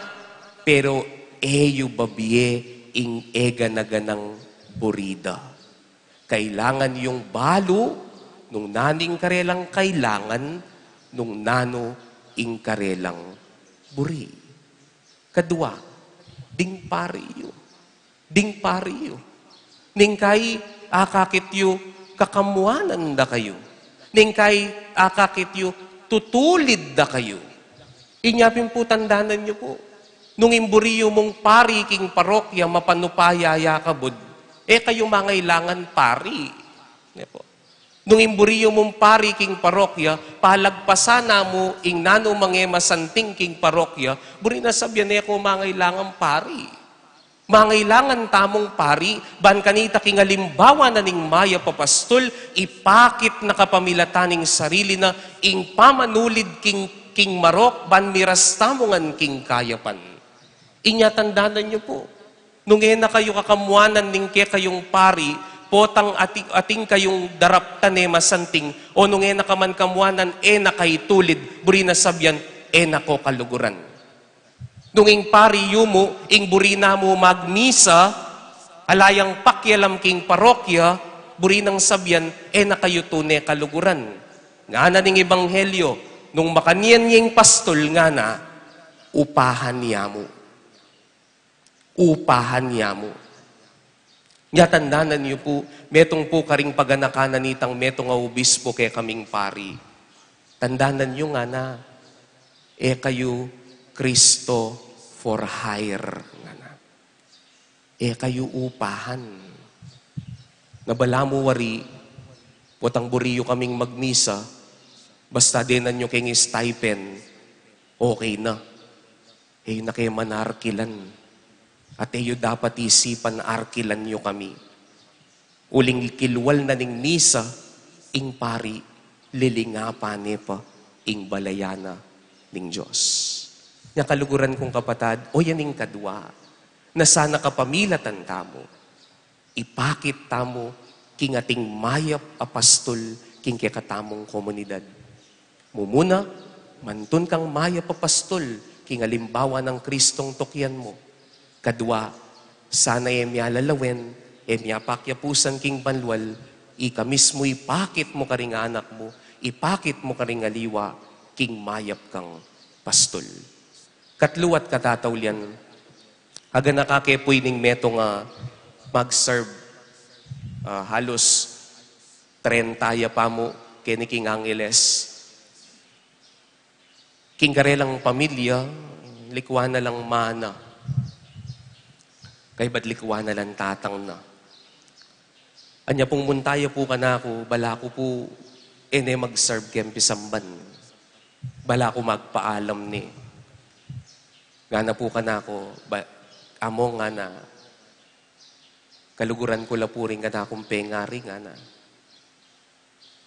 pero eyo babiye ing ega na ganang burida. Kailangan yung balo, nung naning karelang kailangan, nung nano ing karelang buri. Kadua, ding pariyo. Ding pariyo. Ning kay akakit yu, kakamuanan da kayo. Ning kay akakit yu, tutulid da kayo. Inyapin po tandanan nyo po. Nung imburiyo mong pari king parokya, mapanupayaya kabod, kayo mangailangan pari. Po. Nung imburiyo mong pari king parokya, palagpasana mo ing nano mangemasanting king parokya, buri na sabyan ko mangailangan pari. Mangailangan tamong pari, ban kanita king alimbawa na ning maya papastol, ipakit na kapamilataning sarili na ing pamanulid king marok, ban miras tamongan king kayapan. Inyatandanan niyo po, nung na kayo kakamuanan ning ke kayong pari, potang ating kayong daraptan masanting, o nung na kaman kamuanan, na kay tulid, buri na sabyan, na ko kaluguran. Nung ing pari mo, ing burina mo magmisa, alayang pakyalam king parokya, burinang sabyan, na kayo tune kaluguran. Nga na ning ebanghelyo, nung makanian yung pastol nga na, upahan niya mo. upahan niya mo. Nga tandanan niyo po, metong po karing paganakanan nitang metong obispo kay kaming pari. Tandanan niyo nga na, kayo Kristo for hire. Nga na. Kayo upahan. Nabala mo wari, potang buriyo kaming magmisa, basta dinan nyo keng stipend, okay na. Na kayo manarkilan. At dapat isipan na arkilan nyo kami. Uling kilwal na ning misa, ing pari, lilingapane pa, ing balayana ning Diyos. Nga kaluguran kong kapatad, o yaning kadwa, na sana kapamilatan tamo, ipakit tamo, king ating mayap apastol, king kekatamong komunidad. Mumuna, mantun kang mayap apastol, king alimbawa ng Kristong tukyan mo. Kadwa, sana emya lalawen, emya pakyapusan king banwal, ika mismo ipakit mo karing anak mo, ipakit mo karing aliwa, king mayap kang pastol. Katluwat katatawlian, aga nakakepoy ning meto nga mag-serve, halos 30 pa mo kini King Angeles. King karelang pamilya, likwa na lang mana. Kay ba't likwa na lang tatang na. Anya pong muntaya po ka na ako, bala ko po, mag-serve kempi samban. Bala ko magpaalam ni. Nga na po ka na ako, amo nga na, kaluguran ko la po rin ka na akong pengari nga na.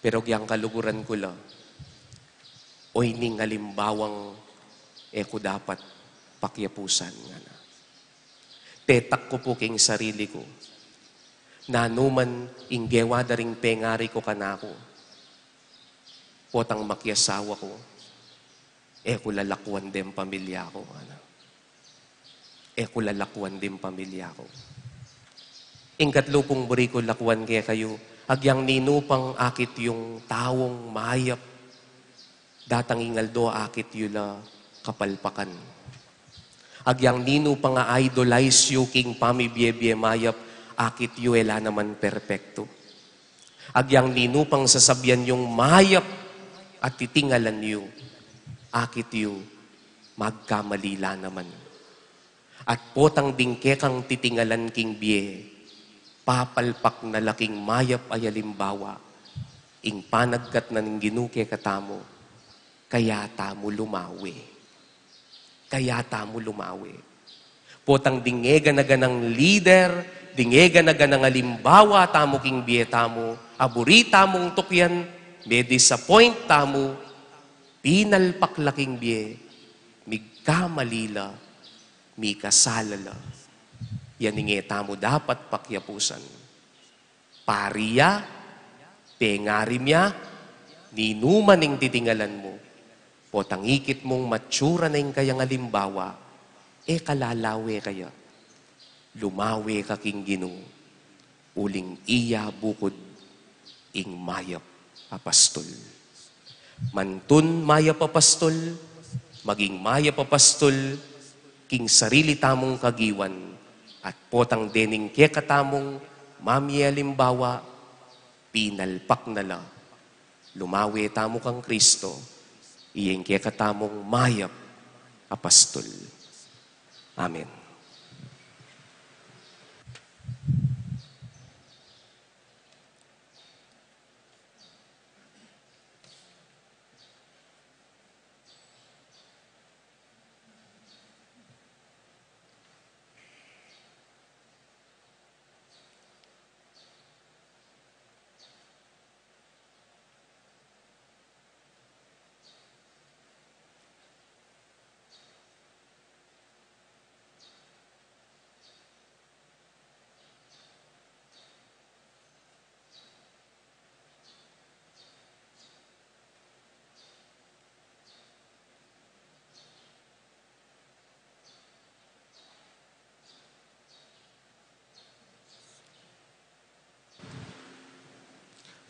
Pero gyang kaluguran ko la, oy ning alimbawang ko dapat pakyapusan nga na. Tetak ko po king sarili ko, na anuman inggewa daring pengari ko kanako, potang makyasawa ko, ko lalakwan din pamilya ko. Ko lalakwan din pamilya ko. Ingkatlo pong buri ko lakwan kaya kayo, agyang ninupang akit yung tawong mayap, datang ingaldo akit yula kapalpakan. Agyang ninupang idolize yu king pamibiyebye mayap, akit yu ela naman perpekto. Agyang ninupang sasabyan yung mayap at titingalan yu, akit yu magkamalila naman. At potang dingke kang titingalan king biye, papalpak na laking mayap ay alimbawa, ing panagkat na ning ginuke katamo, kaya tamo lumawi. Kaya tamo lumawi. Potang dingega na ganang leader, dingega na ganang alimbawa, tamo king biye tamo, aburi tamong tukyan, may disappoint tamo, pinalpak laking biye, migkamalila, mi kasalala. Yan ingeta mo dapat pakyapusan. Pariya, pengarimya, ninuman ing titingalan mo, potangikit mong matsura na yung kayang alimbawa, kalalawe kaya. Lumawe ka king Ginoo, uling iya bukod ing mayap apastol. Mantun mayap apastol, maging mayap apastol, king sarili tamong kagiwan, at potang dening kaya katamong mamye alimbawa, pinalpak na la, lumawe tamo kang Kristo, iyeng kaya katamong mayap apastol. Amen.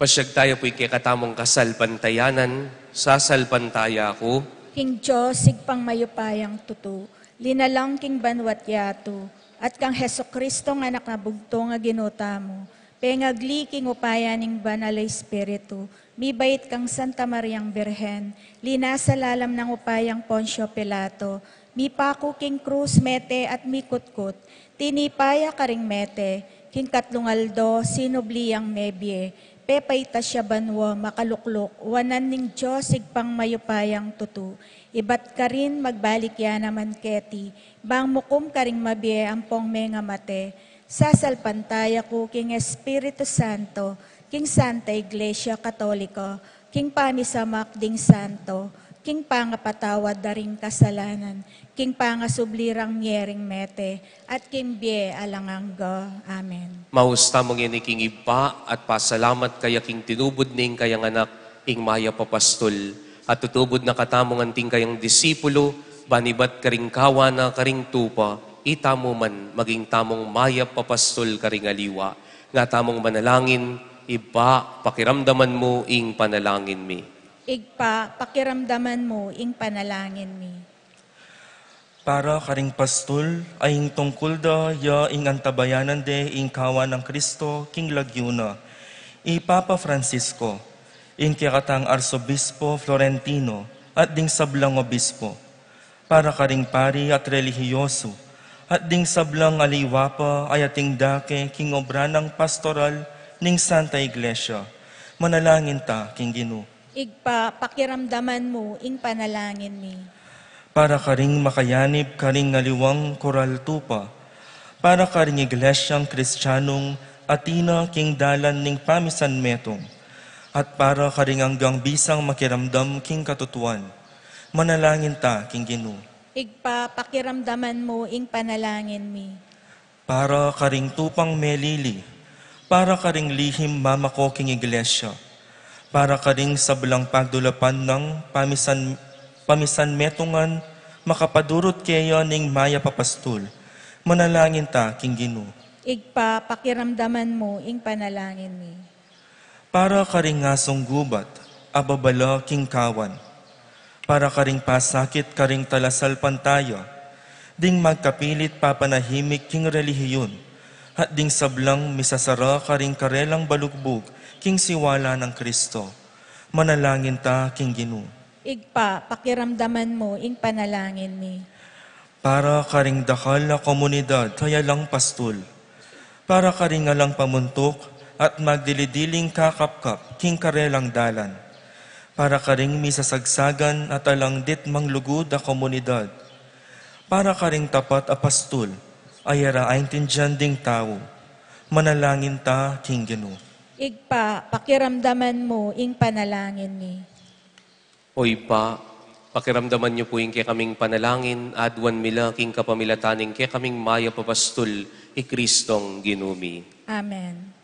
Pasyag tayo po'y kikatamong kasalpantayanan, sasalpantaya ako, King Diyos, sigpang mayupayang tuto, linalang king banwat yato, at kang Heso Kristo nga anak na bugto nga ginuta mo. Pengagli king upaya ning banal na Espiritu, mibait kang Santa Mariang Birhen, linasa lalam ng upayang Poncio Pilato, mipako king krus mete at mikutkut, tinipaya karing mete, king katlungaldo, sinubliyang mebye, pepayta siya banwa, makaluklok, wanan ning Diyos, igpang mayupayang tutu. Ibat ka rin magbalik ya naman keti, bang mukum karing mabye, ampong menga mate, sasalpantaya ko king Espiritu Santo, king Santa Iglesia Katolika, king pamisamak ding Santo, king pangapatawad daring kasalanan, king pangasublirang miyering mete, at king bie alangangga. Amen. Mausta mong yan iking iba at pasalamat kaya king tinubod ning kayang anak ing maya papastol at tutubod na katamong anting kayang disipulo banibat karing kawa na karing tupa itamo man maging tamong maya papastol karing aliwa nga tamong manalangin iba pakiramdaman mo ing panalangin mi. Igpa, pakiramdaman mo ing panalangin mi. Para karing pastol, ay ing tungkol da ya ing antabayanan de ing kawa ng Kristo, king Lagyuna, Papa Francisco, ing kikatang Arsobispo Florentino, at ding sablang obispo, para karing pari at relihiyoso, at ding sablang aliwapa ay ating dake king obra ng pastoral ning Santa Iglesia, manalangin ta king Ginoo. Igpa, pakiramdaman mo ing panalangin mi. Para karing makayanib karing ngaliwang koral tupa, para karing iglesyang kristyanong atina king dalan ning pamisan metong, at para karing hanggang bisang makiramdam king katutuan, manalangin ta king Ginoo. Igpa, pakiramdaman mo ing panalangin mi. Para karing tupang melili, para karing lihim mamako king iglesia, para karing sablang pagdulapan ng pamisan metungan, makapadurot kayo ning maya papastul, manalangin ta king Ginoo. Igpa, pakiramdaman mo ing panalangin mi. Para karing ngasong gubat, ababala king kawan, para karing pasakit karing talasal pantaya, ding magkapilit papanahimik king relihiyon, at ding sablang misasara karing karelang balugbog king siwala ng Kristo, manalangin ta king Ginoo. Igpa, pakiramdaman mo ing panalangin mi. Para karing dakal na komunidad kaya lang pastul, para karing alang pamuntok at magdilidiling kakapkap king karelang dalan, para karing misasagsagan at alang dit manglugod a komunidad, para karing tapat a pastul, ayara aintindihan ding tao, manalangin ta king Ginoo. Igpa, pakiramdaman mo ing panalangin mi. Oy pa, pakiramdaman niyo po yung kaya kaming panalangin, adwan mila king kapamilataning kaya kaming maya papastol, Kristong ginumi. Amen.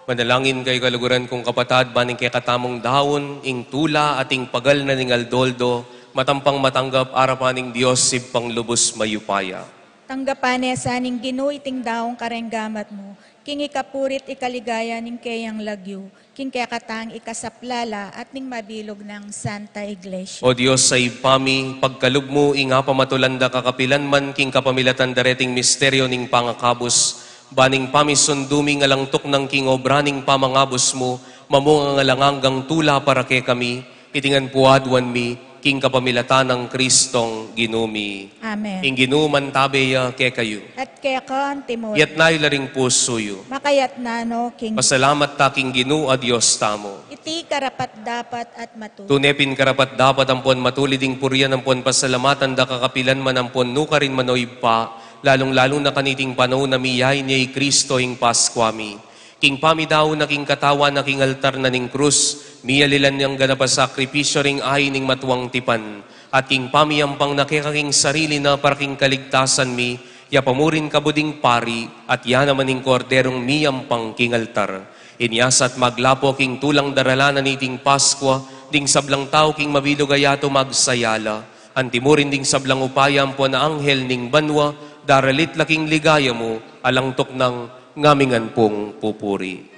Manalangin kay kaluguran kong kapatad, baning kay katamong dahon, ing tula ating pagal na ning aldoldo, matampang matanggap arapaning Diyos sibpang lubos mayupaya. Tanggapan sa ning Ginoo iting daong karenggamat mo, king ikapurit ikaligaya ning kayang lagyo, king kaya katang ikasaplala at ning mabilog ng Santa Iglesia. O Diyos sa ipami, pagkalub mo, inga pamatulanda kakapilan man, king kapamilatan dareting misteryo ning pangakabos, baning pamisundumi nga langtok ng king obraning pamangabos mo, mamunga nga langanggang tula para kay kami, itingan puadwan mi, king kapamilatan ng Kristong ginumi. Amen. Ing ginuman tabeya kay kayo. At kaya ka, Timothy, Yat na ilaring pusoyo. makayat na no, king Pasalamat taking Ginoo a Dios tamo. iti karapat dapat at matuto. Tunepin karapat dapat ampon matuliding puryan ampon pasalamatan da kakapilan man ampon nukarin manoy pa, lalong-lalo na kaniting panahon na miyay ni Kristo ing Paskwami. King pami daw na king katawan na king altar na ning krus, miyalilan niyang ganapa sakripisyo ring ay ning matuwang tipan. At king pami ang pang nakikaking sarili na paraking kaligtasan mi, ya pamurin kabuding pari, at yan naman ning korderong miyang pang king altar. Inyasat maglapo king tulang daralanan niting Paskwa, ding sablang tao king mabilog ayato magsayala. Antimurin ding sablang upayam po na anghel ning banwa, daralit laking ligaya mo, alangtok ng ngamingan pong pupuri.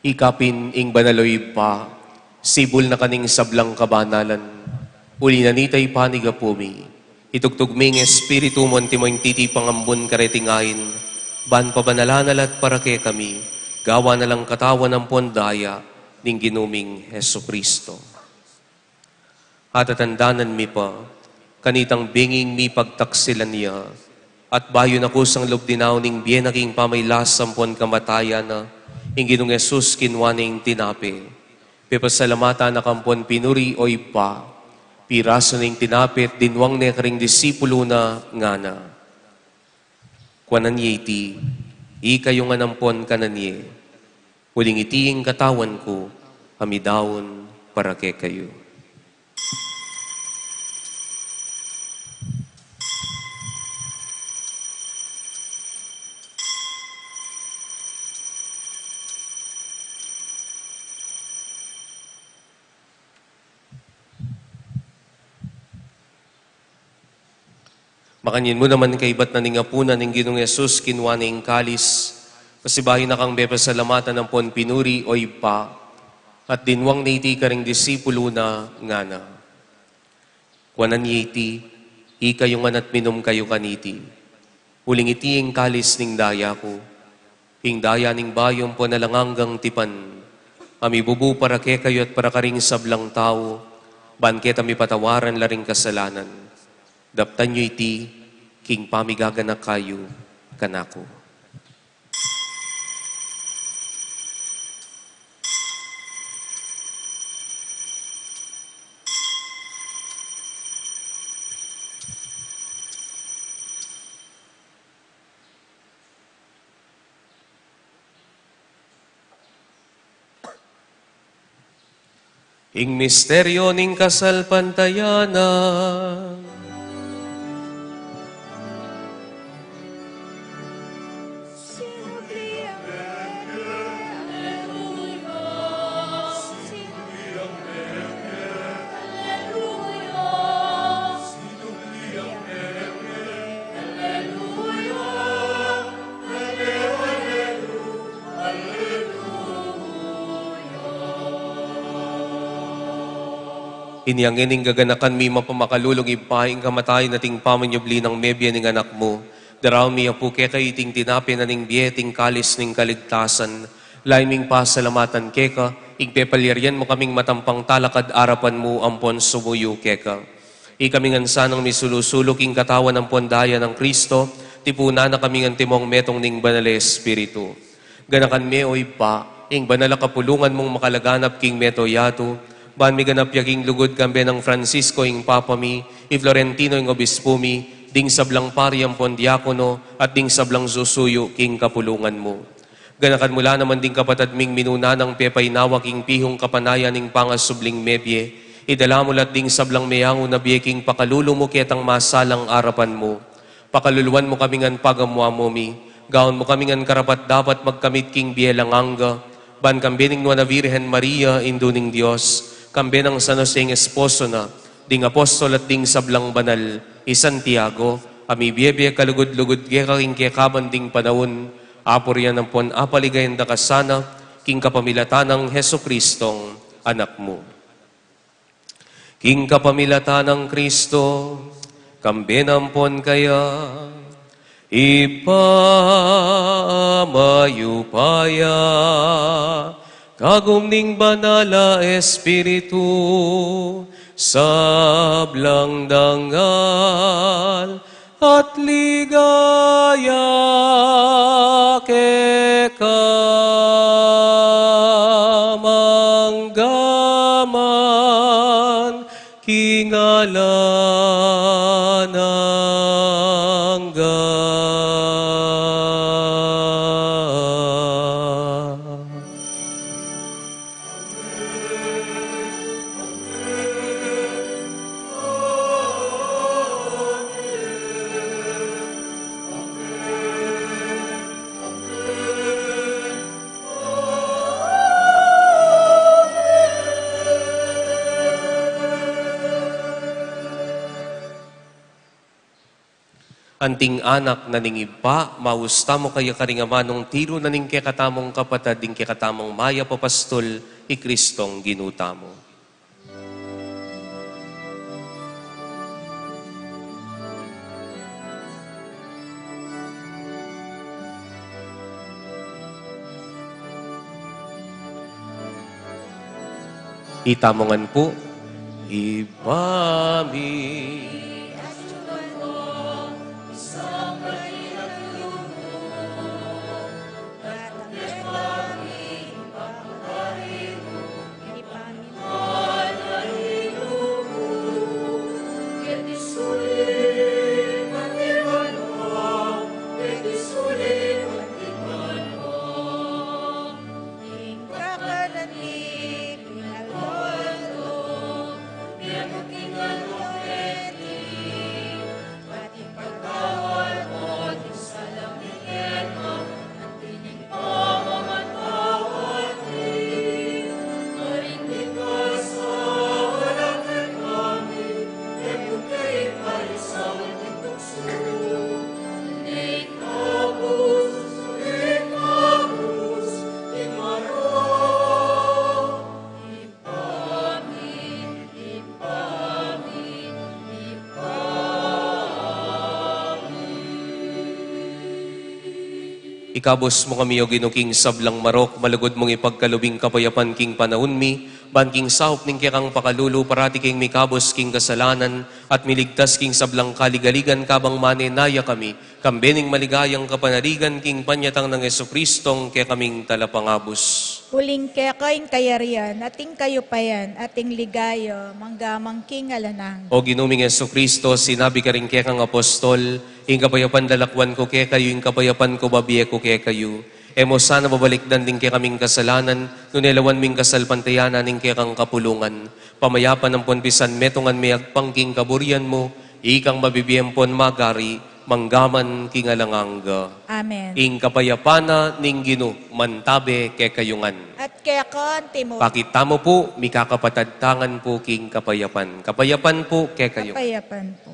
Ikapin ing banaloy pa, sibol na kaning sablang kabanalan, uli na nitay panigapumi, itugtugming espiritu mo antimoing titi pangambon karetingain, ban pabanalanalat para kay kami, gawa na lang katawan ng pondaya, ning ginuming Heso Kristo. At atandanan mi pa, kanitang binging mi pagtaksilan niya, at bayon ako sang lubdinaw ning bienaking pamaylas sampon kamatayan na, ing Ginong Jesus kinwaning tinapi. Pepasalamata na kampon pinuri o ipa. Piraso ning tinapit dinwang ne karing disipulo na ngana. Kwanan iti, ikayo nga nampon kananye. Uling itiing katawan ko, amidawon para kay kayo. Makanyin mo naman kay ba't na ningapunan ng Ginong Yesus kinwa ning kalis, pasibahin na kang bepasalamatan ng pon pinuri o ipa, At dinwang na iti karing disipulo na ngana. Kuanan iti, ikayo nga at minum kayo kaniti. Uling iti ing kalis ning daya ko. Ing daya ning bayom po nalanganggang tipan. Bubu para ke kayo at para karing sablang tao. Banket ami patawaran laring kasalanan. Daptan nyo iti, king pamigaganak kayo, kanako. Ing misteryo ning kasalpantayanan. Inyang ining gaganakan mi mapamakalulong ipaing kamatay nating pamanyubli ng mebya ning anak mo. Daraw mi apu ke kay iting tinapin na ning bieting kalis ning kaligtasan. Laiming pasalamatan keka, igpepalyaryan mo kaming matampang talakad arapan mo ampon sumuyo keka. Ikaming ansanang misulusulok ing katawan ng pondaya ng Kristo, tipuna na kaming antimong metong ning banale Espiritu. Ganakan me oy pa, ing banala kapulungan mong makalaganap king meto yato, ban mi ganap yaking lugod kambe ng Francisco ing Papa mi, i Florentino ing Obispo mi, ding sablang pariyang pondiakono, at ding sablang susuyo king kapulungan mo. Ganakan mula naman ding kapatad ming minuna ng pepay nawak ing pihong kapanayan ning pangasubling mebye, idala mo lat ding sablang meyango na biyeking pakalulo mo ketang masalang arapan mo. Pakaluluan mo kamingan pagamwa mo mi, gaon mo kamingan karapat dapat magkamit king bielang angga, ban kambening na Virgen Maria, induning Diyos, kambe ng San Jose ng esposo na, ding apostol at ding sablang banal, i Santiago, ami biyebye kalugod-lugod kaking kekaban ding panahon, apor yan ang pon apaligayan da kasana, king kapamilatan ng Heso Kristong anak mo. King kapamilatan ng Kristo, kambe ng pon kaya, ipamayupaya, kagumning banala Espiritu, sablang dangal at ligaya kekamanggaman kingalan ng Anting anak na ningiba, mausta mo kaya karingamanong tiro na ning kekatamong kapatad, ding kekatamong maya papastol, i Kristong ginuta mo. Itamongan po, ibami. Ikabos mo kami o ginuking sablang marok, malagod mong ipagkalubing kapayapan king panahon mi, ban king sahop ning kekang pakalulu, parati king mikabos king kasalanan, at miligtas king sablang kaligaligan kabang manenaya kami, kambening maligayang kapanarigan king panyatang ng Jesucristong ke kaming talapangabos. Uling kekain kayarian, ating kayo payan, ating ligayo, manggamang king alanang. O ginuming Jesucristo, sinabi ka rin kekang apostol, ing kapayapan dalakwan ko ke kayo, ing kapayapan ko babiye ko ke kayo. Emo sana babalikdan din ke kaming kasalanan, nunelawan ming kasalpantayanan ning kekang kapulungan. Pamayapan ng ponpisan metongan may agpangking kaburian mo, ikang mabibiyempon magari, manggaman king alanganga. Amen. Ing kapayapana ning Gino, mantabe ke kayungan. At kekon, timo. Pakita mo po, mikakapatadtangan po king kapayapan. Kapayapan po ke kayo. Kapayapan po.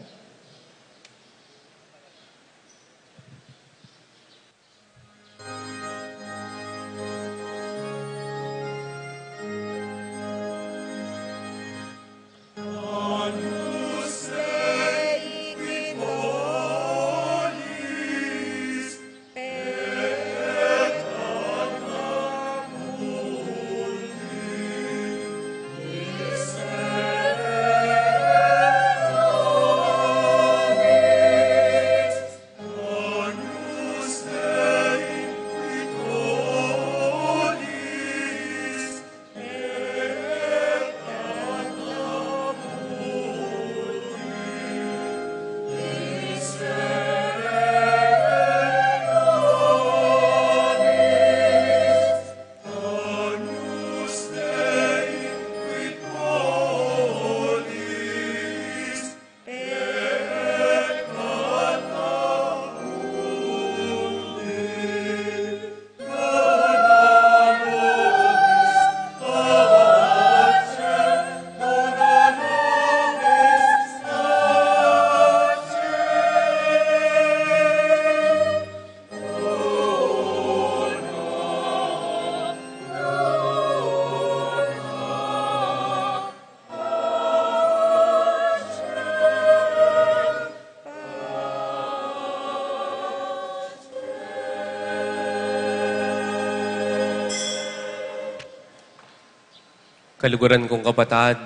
Kaluguran kong kapatad,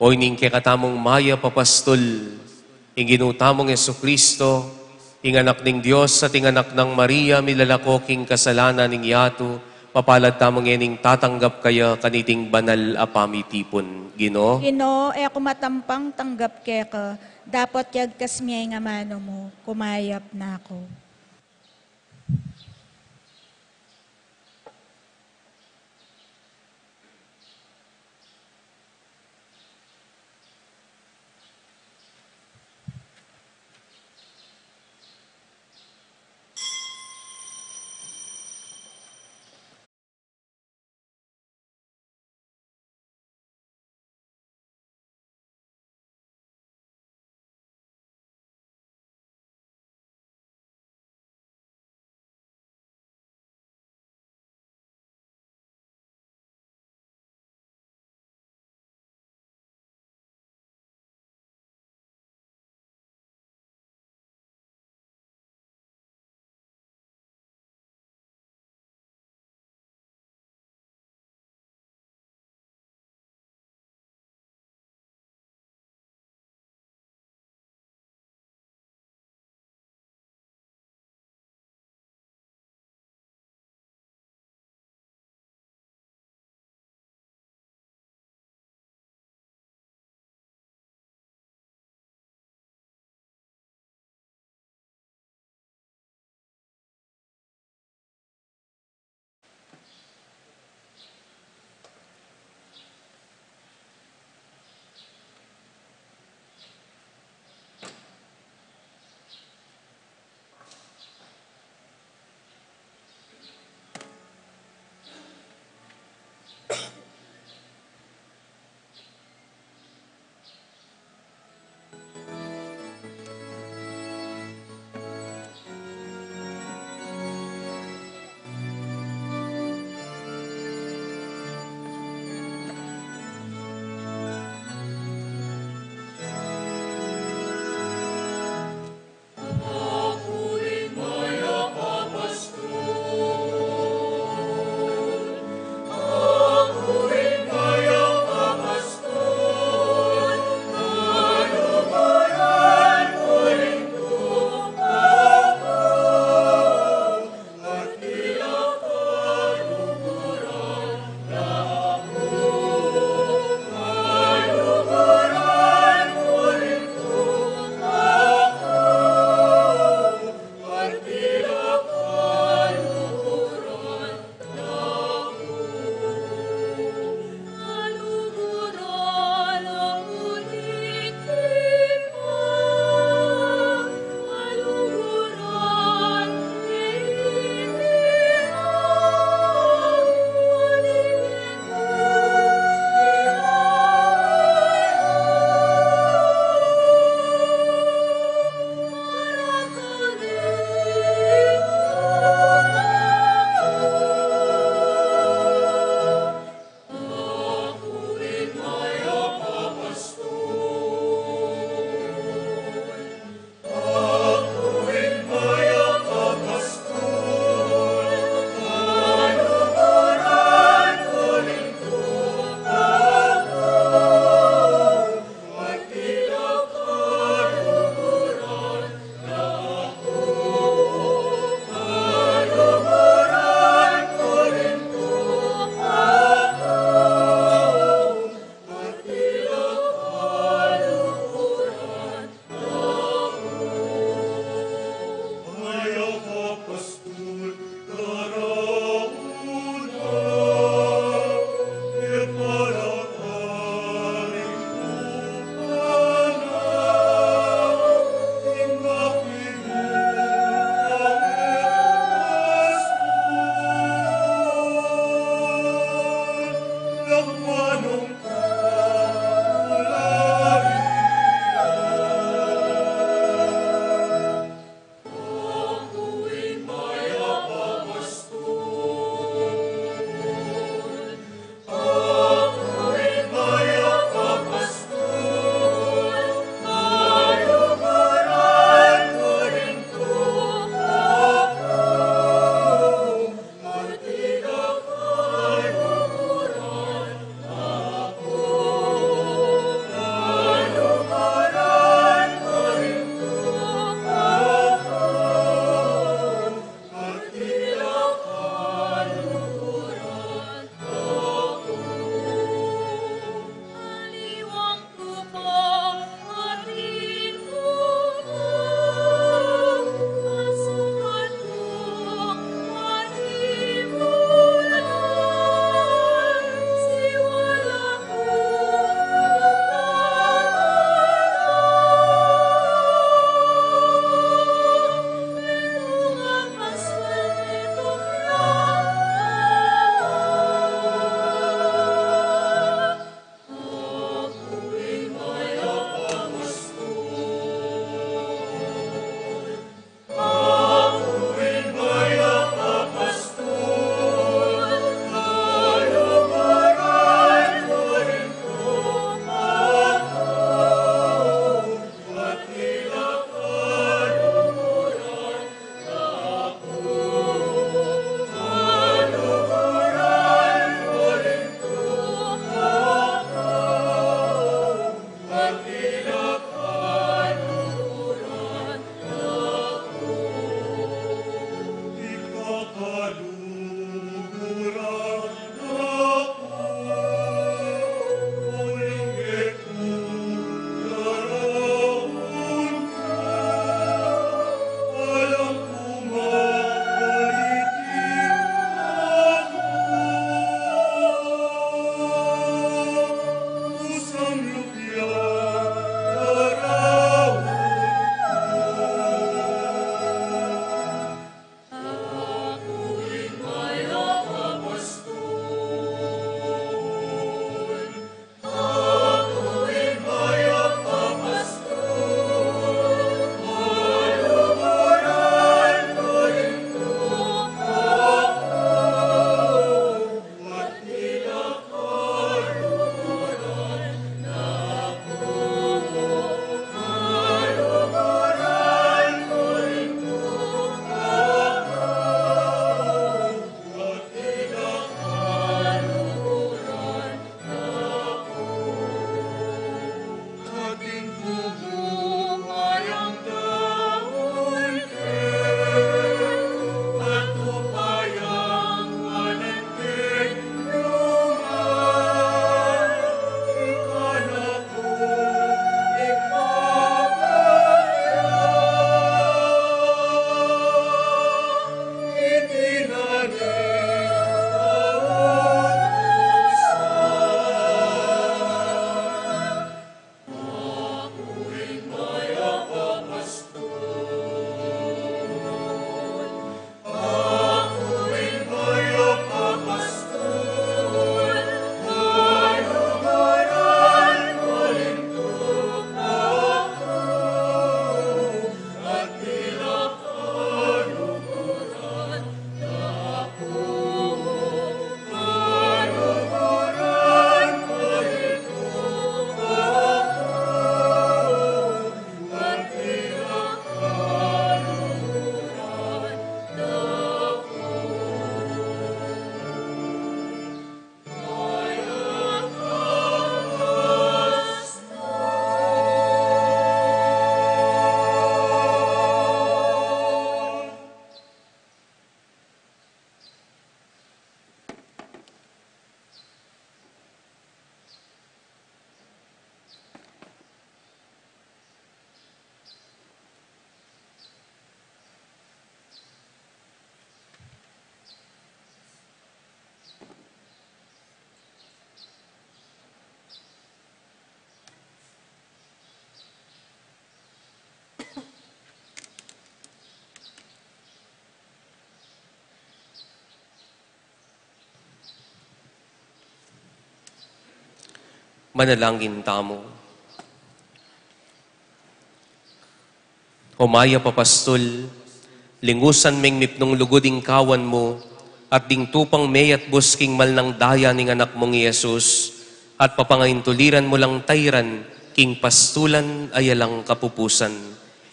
o ining kekatamong maya papastol, ing ginutamong Jesucristo, ing anak ning Diyos at ing anak ng Maria, milalako king kasalanan ning yato, papalad tamong ening tatanggap kaya kaniting banal a pamitipon. Gino, Gino, ako matampang tanggap keka, dapat yag kasmiyay nga mano mo, kumayap na ako. Manalangin tamo. Humaya papastol, lingusan meng mipnong luguding kawan mo, at ding tupang mayat busking malnang daya ning anak mong Yesus, at papangaintuliran mo lang tayran, king pastulan ayalang kapupusan.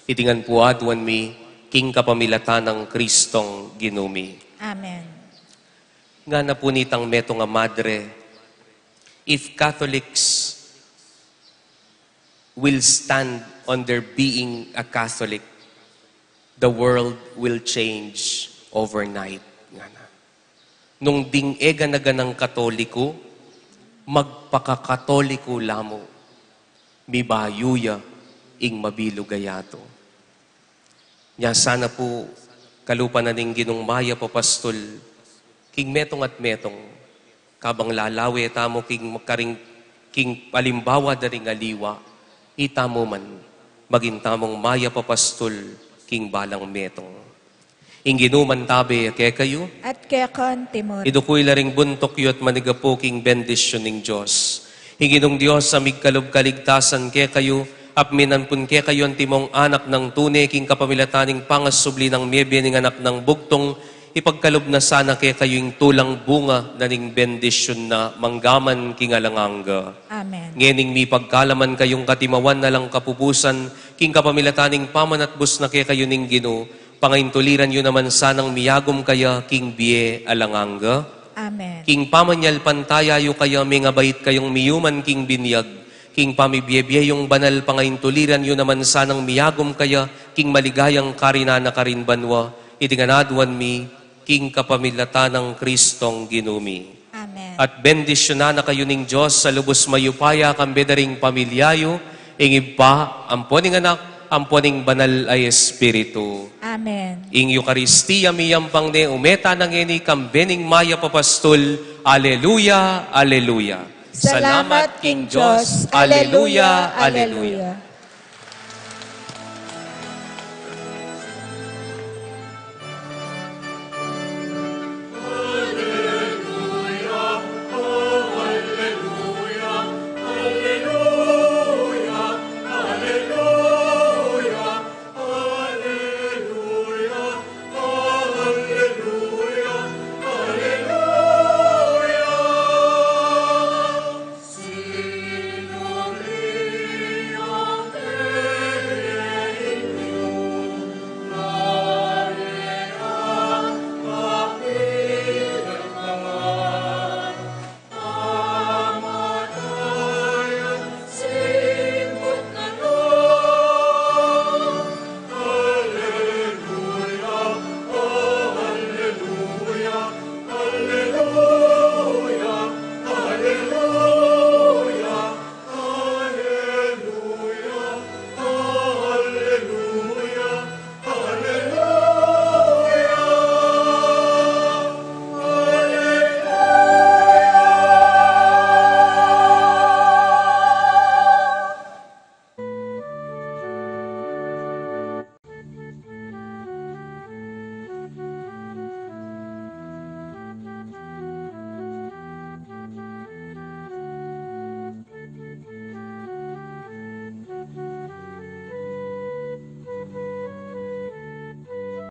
Itingan po adwan mi, king kapamilatan ng Kristong ginumi. Amen. Nga na po nitang meto nga madre, if Catholics will stand on their being a Catholic, the world will change overnight. Nga na. Nung ding-ega na ganang Katoliko, magpakakatoliko lamo, mibayuya ing mabilugayato. Nya sana po, kalupa na ning ginong maya papastol, king metong at metong, kabang lalawe tamo king palimbawa daring aliwa, itamo man, maging tamong maya papastol, king balang metong. Ing ginuman tabi, kaya kayo, At kaya kon, Timor. idukoy laring buntok yu at manigapo king bendisyon ning Diyos. Hinginong Diyos sa migkalob kaligtasan kaya kayo, apminan pun kaya kayo ang timong anak ng tune, king kapamilataning pangasubli ng miyebye ning anak ng bugtong, ipagkalob na sana kaya kayo yung tulang bunga na ning bendisyon na manggaman king alanganga. Amen. Ngening mi pagkalaman kayong katimawan na lang kapupusan, king kapamilataning pamanatbus na kaya kayo ning Ginoo, pangaintuliran yun naman sanang miyagom kaya king biye alanganga. Amen. King pamanyal pantaya yu kaya may nga bait kayong miyuman king binyag. King pamibiyebye yung banal pangaintuliran yun naman sanang miyagom kaya king maligayang karinana karinbanwa. Itinganadwan mi king kapamilatan ng Kristong ginumi. Amen. At bendisyonan na kayo ning Diyos sa lubos mayupaya kambedaring pamilyayo, ingib pa, amponing anak, amponing banal ay Espiritu. Amen. Ing Eucharistia miyang pangne umeta ng eni kambening maya papastol. Alleluia, Alleluia. Salamat, King Diyos. Alleluia, Alleluia.